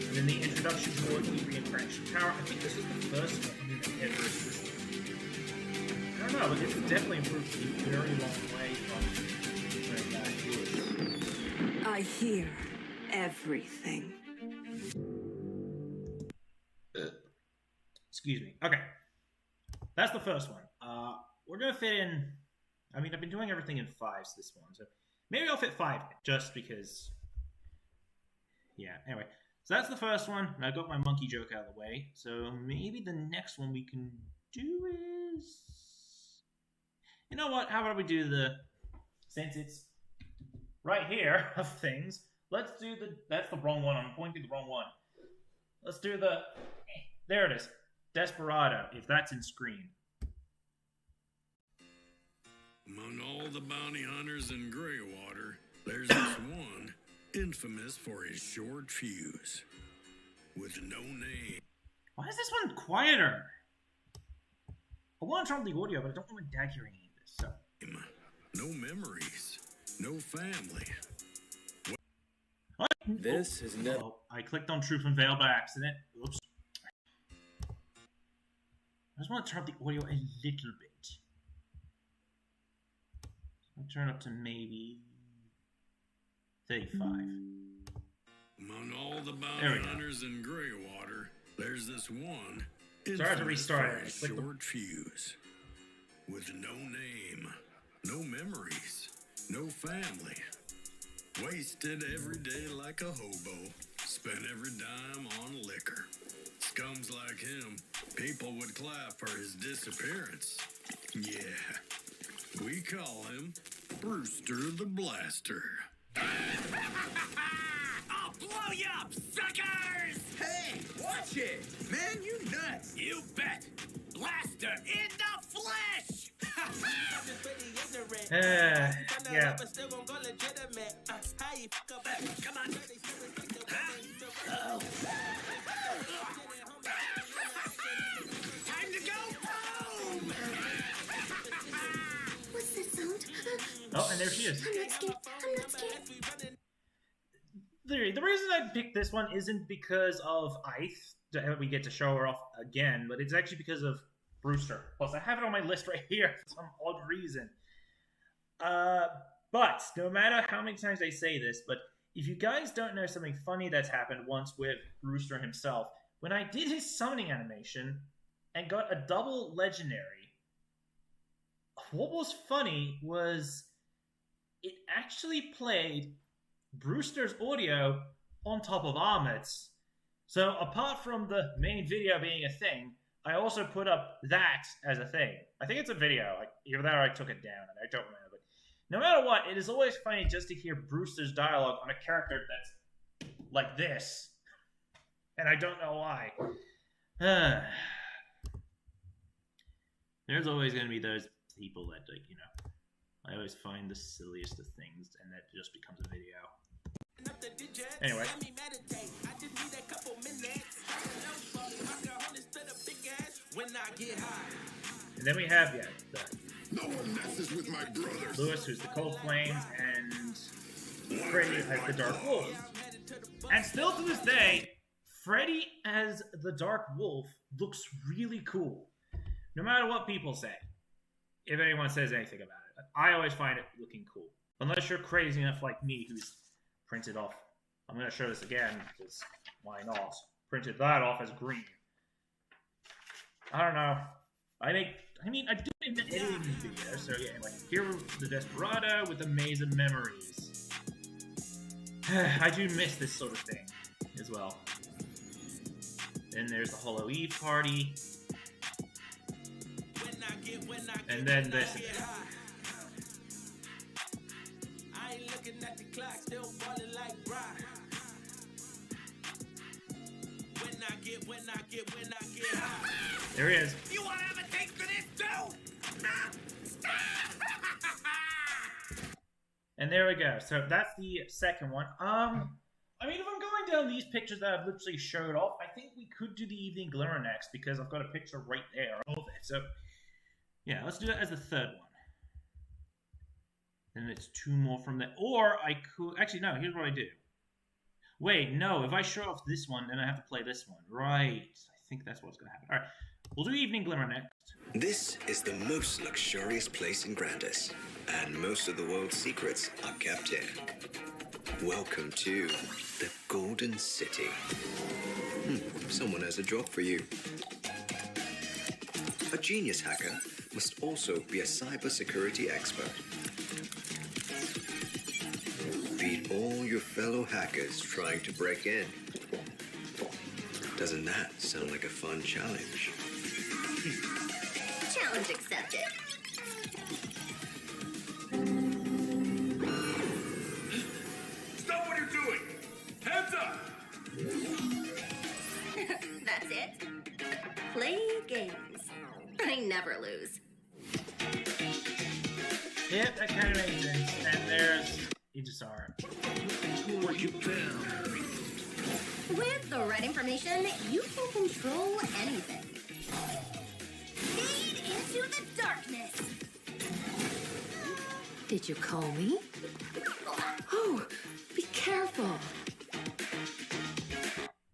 And then the introduction to more Hebrew and French power. I think this was the first one that ever existed. I don't know, but it's definitely improved a very long way from when it was.
I hear everything.
Excuse me. Okay. That's the first one. We're gonna fit in. I mean, I've been doing everything in 5s this one, so maybe I'll fit 5 just because. Yeah, anyway. So that's the first one, and I got my monkey joke out of the way. So maybe the next one we can do is. You know what? How about we do the. Since it's right here of things, let's do the. That's the wrong one. I'm pointing the wrong one. Let's do the. There it is. Desperado, if that's in screen.
Among all the bounty hunters in Greywater, there's this one infamous for his short fuse, with no name.
Why is this one quieter? I want to turn on the audio, but I don't want my dad hearing any of this, so.
No memories, no family.
What?
This is never.
Oh, I clicked on Truth Unveiled by accident. Oops. I just want to turn up the audio a little bit. I'll turn it up to maybe 35.
Among all the bounty hunters in Greywater, there's this one.
So I have to restart it.
Infamous for his short fuse, with no name, no memories, no family. Wasted every day like a hobo. Spent every dime on liquor. Scums like him, people would clap for his disappearance. Yeah, we call him Brewster the Blaster.
I'll blow you up, suckers! Hey, watch it! Man, you nuts! You bet! Blaster in the flesh!
Yeah.
Come on. Time to go home!
What's that sound?
Oh, and there she is.
I'm not scared. I'm not scared.
The reason I picked this one isn't because of Ith. We get to show her off again, but it's actually because of Brewster. Plus, I have it on my list right here for some odd reason. But no matter how many times I say this, but if you guys don't know something funny that's happened once with Brewster himself, when I did his summoning animation and got a double legendary, what was funny was it actually played Brewster's audio on top of Ahmed's. So apart from the main video being a thing, I also put up that as a thing. I think it's a video. Either that or I took it down, and I don't remember. But no matter what, it is always funny just to hear Brewster's dialogue on a character that's like this. And I don't know why. There's always going to be those people that, I always find the silliest of things, and that just becomes a video. Anyway. And then we have,
no one messes with my brothers.
Lewis, who's the Cold Flames, and Freddy as the Dark Wolf. And still to this day, Freddy as the Dark Wolf looks really cool. No matter what people say. If anyone says anything about it. I always find it looking cool. Unless you're crazy enough like me, who's printed off. I'm going to show this again, because why not? Printed that off as green. I don't know. I do editing videos, so yeah, anyway. Here the Desperado with the Maze of Memories. I do miss this sort of thing as well. Then there's the Hollow Eve party. And then this.
I ain't looking at the clock, still falling like rock. When I get high.
There he is.
You wanna have a taste for this too?
And there we go. So that's the second one. I mean, if I'm going down these pictures that I've literally showed off, I think we could do the Evening Glimmer next because I've got a picture right there of it. So, yeah, let's do that as the third one. Then it's two more from there. Or I could... Actually, no, here's what I do. Wait, no, if I show off this one, then I have to play this one. Right. I think that's what's going to happen. All right, we'll do Evening Glimmer next.
This is the most luxurious place in Grandis, and most of the world's secrets are kept here. Welcome to the Golden City. Someone has a job for you. A genius hacker must also be a cybersecurity expert. Beat all your fellow hackers trying to break in. Doesn't that sound like a fun challenge?
Challenge accepted.
Stop what you're doing! Hands up!
That's it. Play games. I never lose.
Yep, that kind of makes sense. And there's Aegisar.
With the right information, you can control anything. Fade into the darkness.
Did you call me? Oh, be careful.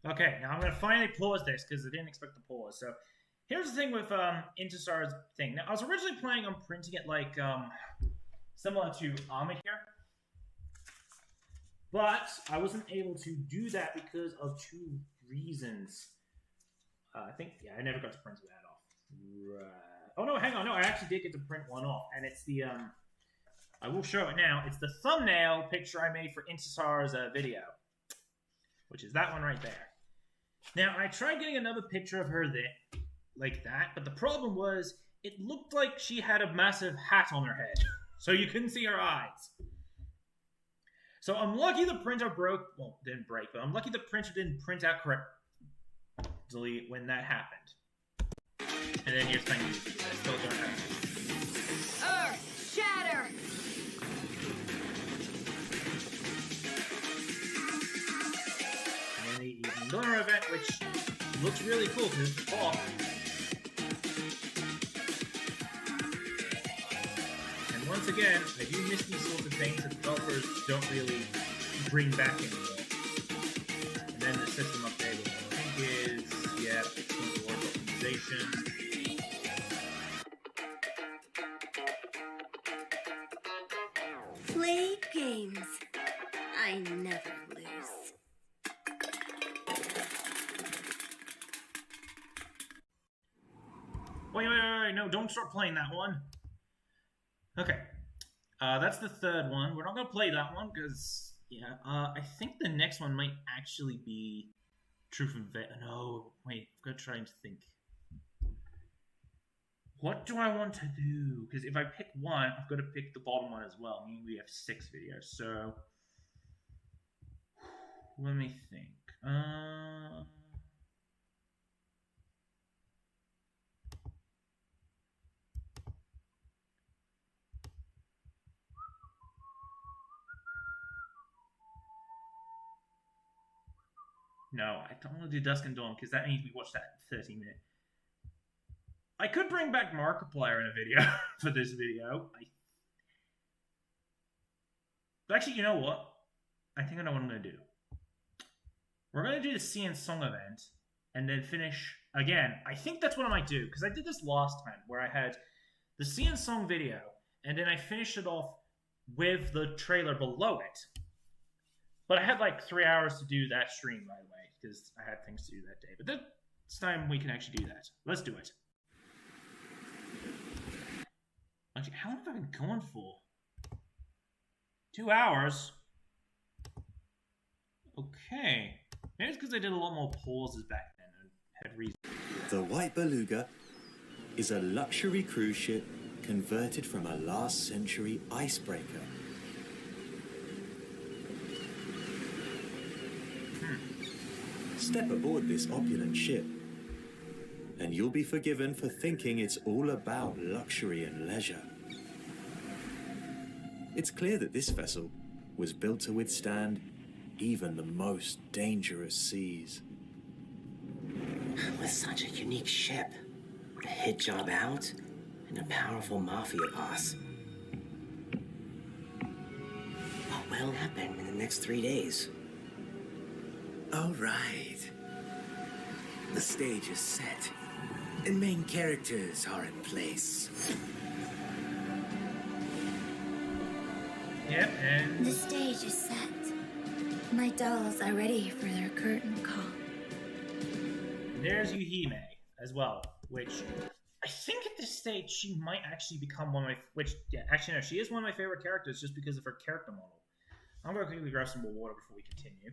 Okay, now I'm going to finally pause this because I didn't expect to pause. So here's the thing with Intisar's thing. Now, I was originally planning on printing it like similar to Armor here. But I wasn't able to do that because of two reasons. I think, yeah, I never got to print that off. Right. Oh, no, hang on. No, I actually did get to print one off. And it's the, I will show it now. It's the thumbnail picture I made for Intisar's video. Which is that one right there. Now, I tried getting another picture of her there, like that. But the problem was, it looked like she had a massive hat on her head. So you couldn't see her eyes. So I'm lucky the printer broke. Well, didn't break, but I'm lucky the printer didn't print out correctly when that happened. And then here's thank you. That's still going to happen.
Earth, shatter!
And then the Evening Glimmer event, which looks really cool because it's fall. Once again, I do miss these sorts of things that developers don't really bring back anymore. And then the system update, which I think is, yeah, the word optimization.
Play games. I never lose.
Wait, no, don't start playing that one. Okay, that's the third one. We're not going to play that one because, yeah, I think the next one might actually be Truth and Veil. No, wait, I've got to try and think. What do I want to do? Because if I pick one, I've got to pick the bottom one as well. Meaning we have 6 videos, so let me think. No, I don't want to do Dusk and Dawn because that means we watch that 30-minute. I could bring back Markiplier in a video for this video. But actually, you know what? I think I know what I'm going to do. We're going to do the CN Song event and then finish again. I think that's what I might do because I did this last time where I had the CN Song video and then I finished it off with the trailer below it. But I had like 3 hours to do that stream, by the way, because I had things to do that day. But this time we can actually do that. Let's do it. Actually, how long have I been going for? 2 hours? Okay. Maybe it's because I did a lot more pauses back then and had reason.
The White Beluga is a luxury cruise ship converted from a last century icebreaker. Step aboard this opulent ship, and you'll be forgiven for thinking it's all about luxury and leisure. It's clear that this vessel was built to withstand even the most dangerous seas.
With such a unique ship, a hit job out, and a powerful mafia boss. What will happen in the next 3 days?
All right. The stage is set, and main characters are in place.
Yep, and
The stage is set. My dolls are ready for their curtain call.
there's Yuhime as well, which I think at this stage she might actually become one of my. Which, yeah, actually no, she is one of my favorite characters just because of her character model. I'm gonna quickly grab some more water before we continue.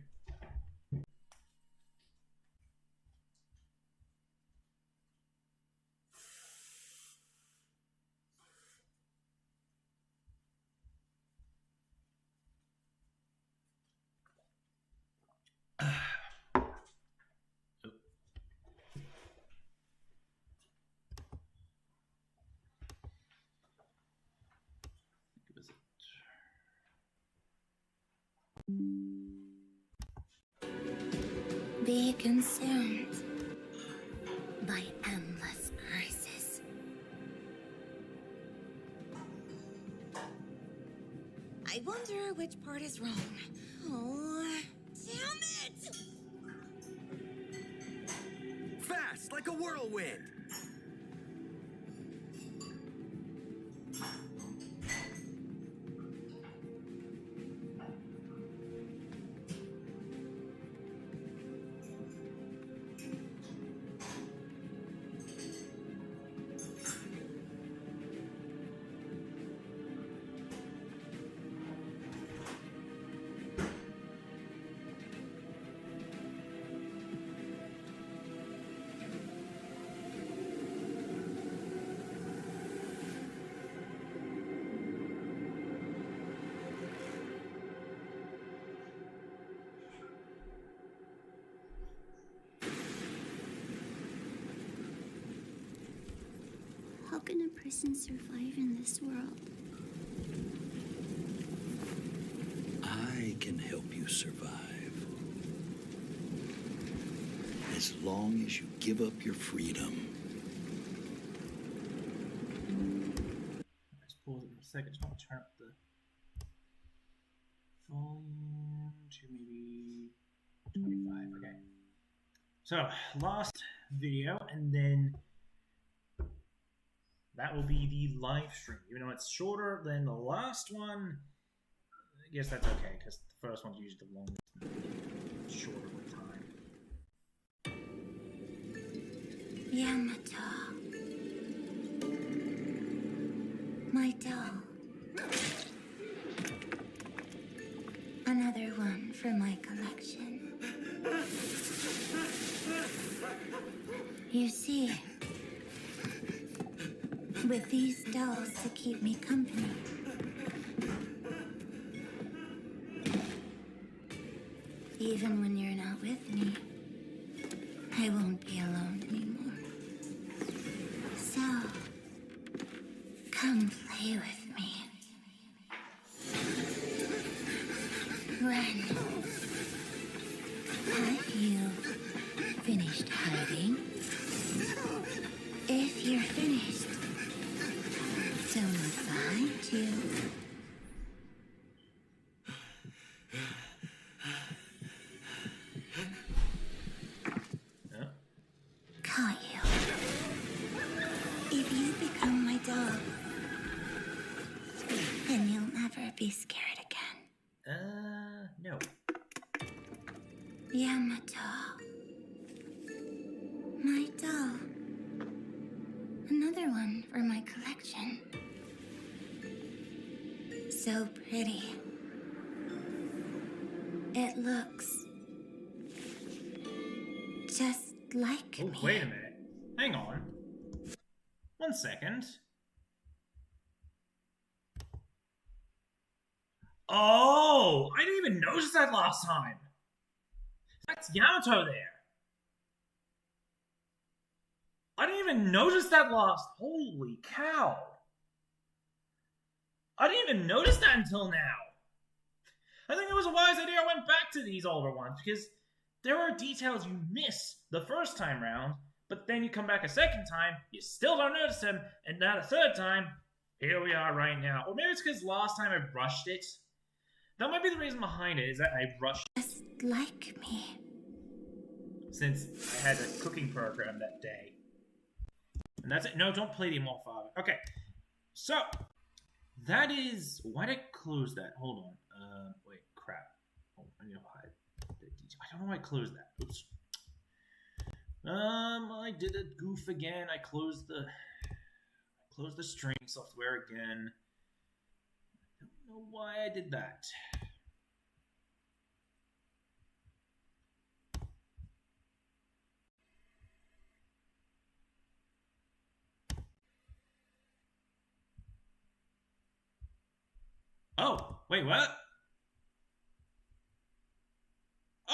Be consumed by endless curses.
I wonder which part is wrong. Oh, damn it!
Fast, like a whirlwind.
How can a person survive in this world?
I can help you survive. As long as you give up your freedom.
Let's pause it for a second. Just want to turn up the volume to maybe 25. Okay. So, last video, and then that will be the live stream. Even though it's shorter than the last one, I guess that's okay, because the first one's usually the longest, shorter with time.
Yamato. My doll. Another one for my collection. You see, with these dolls to keep me company, even when you're not with me, I won't be alone anymore. So, come play with me. Run. Have you finished hiding? If you're finished, don't find you. Caught you. If you become my dog, then you'll never be scared again.
No.
Yamato. My doll. Another one for my collection. So pretty. It looks just like
Oh,
me.
wait a minute. Hang on. 1 second. Oh! I didn't even notice that last time! That's Yamato there! I didn't even notice that last... Holy cow! I didn't even notice that until now! I think it was a wise idea I went back to these older ones, because there are details you miss the first time round, but then you come back a second time, you still don't notice them, and now the third time, here we are right now. Or maybe it's because last time I rushed it. That might be the reason behind it, is that I rushed
Just like me.
since I had a cooking program that day. And that's it. No, don't play the Immortal Father. Okay, so that is... Why did I close that? Hold on. Wait, crap. Oh, I need to hide the detail. I don't know why I closed that. Oops. I did a goof again. I closed the string software again. I don't know why I did that. Oh, wait, what?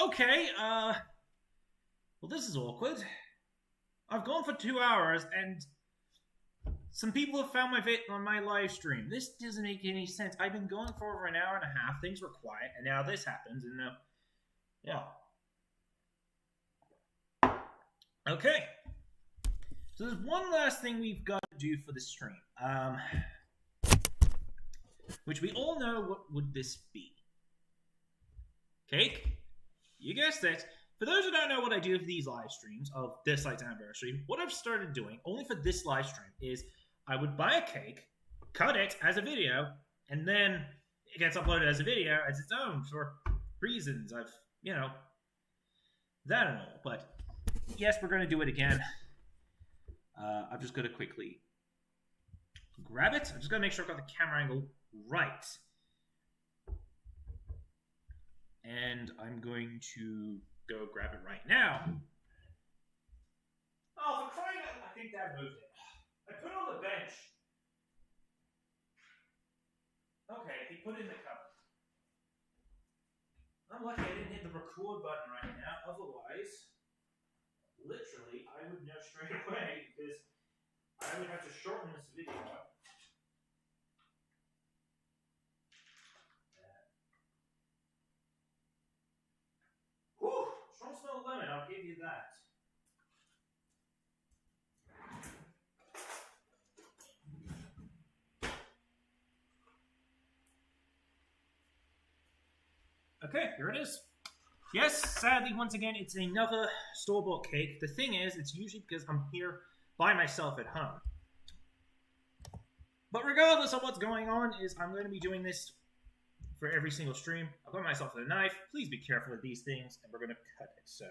Okay, well, this is awkward. I've gone for 2 hours, and some people have found my on my live stream. This doesn't make any sense. I've been going for over an hour and a half. Things were quiet, and now this happens, and yeah. Okay. So there's one last thing we've got to do for the stream. Which we all know what would this be. Cake? You guessed it. For those who don't know what I do for these live streams of Dislyte's anniversary, what I've started doing, only for this live stream, is I would buy a cake, cut it as a video, and then it gets uploaded as a video as its own for reasons. That and all. But yes, we're going to do it again. I've just got to quickly grab it. I'm just going to make sure I've got the camera angle right. And I'm going to go grab it right now. Oh, for crying out loud, I think Dad moved it. I put it on the bench. Okay, he put it in the cupboard. I'm lucky I didn't hit the record button right now. Otherwise, literally, I would know straight away because I would have to shorten this video up. Whew! Strong smell of lemon, I'll give you that. Okay, here it is. Yes, sadly, once again, it's another store-bought cake. The thing is, it's usually because I'm here by myself at home. But regardless of what's going on, I'm going to be doing this for every single stream. I'll got myself a knife. Please be careful with these things, and we're going to cut it. So,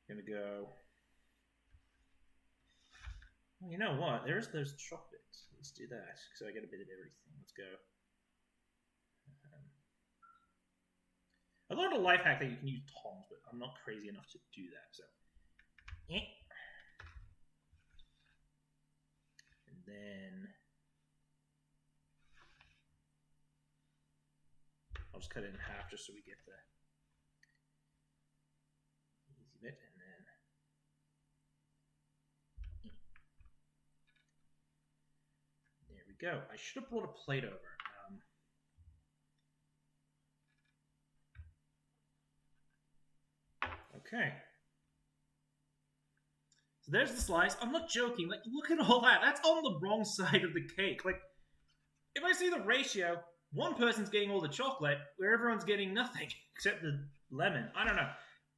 I'm going to go... Well, you know what? There's those chocolates. Let's do that, so I get a bit of everything. Let's go. I learned a life hack that you can use tongs, but I'm not crazy enough to do that, so... And then... I'll just cut it in half just so we get the easy bit, and then... There we go. I should have brought a plate over. Okay. So there's the slice. I'm not joking. Like, look at all that. That's on the wrong side of the cake. Like, if I see the ratio, one person's getting all the chocolate, where everyone's getting nothing except the lemon. I don't know.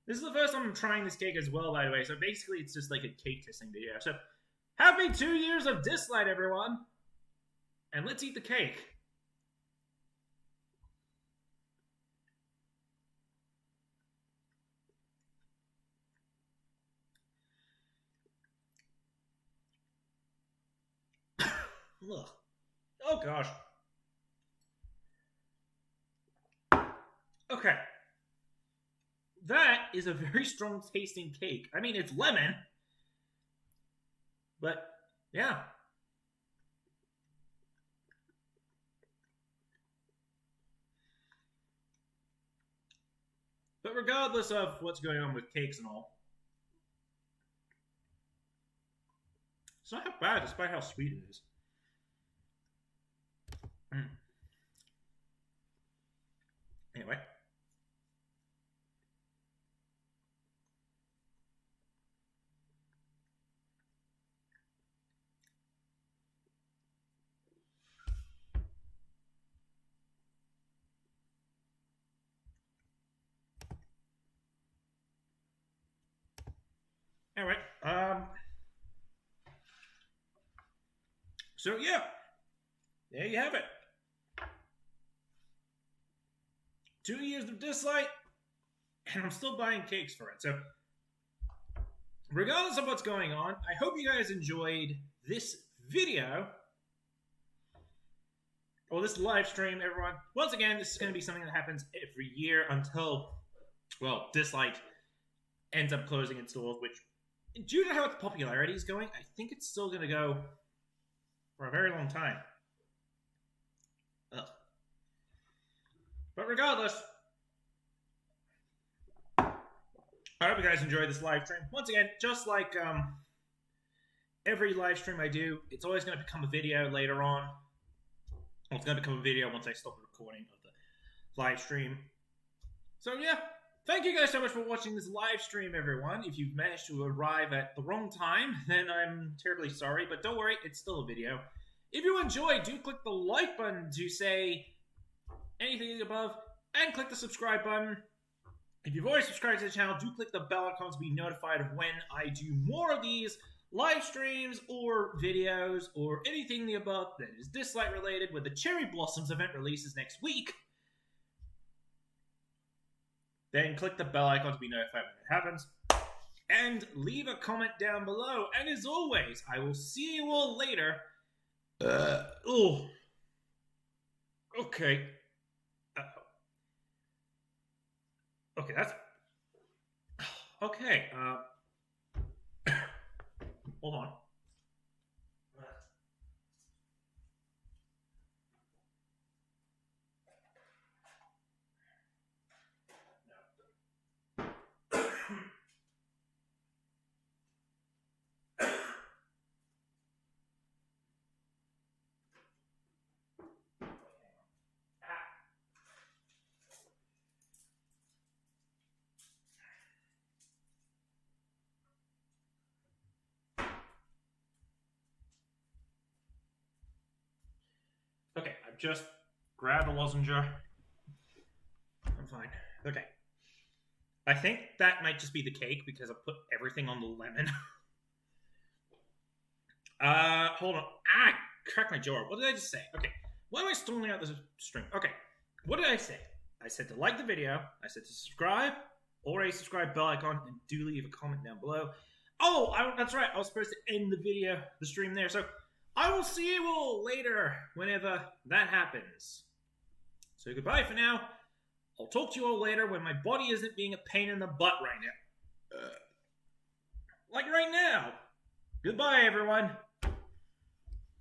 This is the first time I'm trying this cake as well, by the way. So basically, it's just like a cake testing video. So, happy 2 years of Dislyte, everyone! And let's eat the cake. Ugh. Oh gosh. Okay. that is a very strong tasting cake. I mean, it's lemon, but yeah. But regardless of what's going on with cakes and all, it's not that bad despite how sweet it is. Anyway. Alright, so yeah, there you have it. 2 years of Dislyte, and I'm still buying cakes for it. So, regardless of what's going on, I hope you guys enjoyed this video, or this live stream, everyone. Once again, this is going to be something that happens every year until, well, Dislyte ends up closing its doors, which, due to how its popularity is going, I think it's still going to go for a very long time. Ugh. But regardless, I hope you guys enjoyed this live stream. Once again, just like every live stream I do, it's always going to become a video later on. Well, it's going to become a video once I stop the recording of the live stream. So yeah, thank you guys so much for watching this live stream, everyone. If you've managed to arrive at the wrong time, then I'm terribly sorry, but don't worry, it's still a video. If you enjoyed, do click the like button to say anything above, and click the subscribe button. If you've already subscribed to the channel, do click the bell icon to be notified of when I do more of these live streams or videos or anything the above that is Dislyte related, with the Cherry Blossoms event releases next week. Then click the bell icon to be notified when it happens. And leave a comment down below. And as always, I will see you all later. Okay. Okay, that's... Okay, hold on. Okay, I've just grabbed a lozenge. I'm fine. Okay. I think that might just be the cake because I put everything on the lemon. Hold on. Crack my jaw. What did I just say? Okay. Why am I stalling out this stream? Okay. What did I say? I said to like the video. I said to subscribe. Or a subscribe bell icon. And do leave a comment down below. Oh, that's right. I was supposed to end the stream there. So, I will see you all later, whenever that happens. So goodbye for now. I'll talk to you all later when my body isn't being a pain in the butt right now. Like right now. Goodbye, everyone.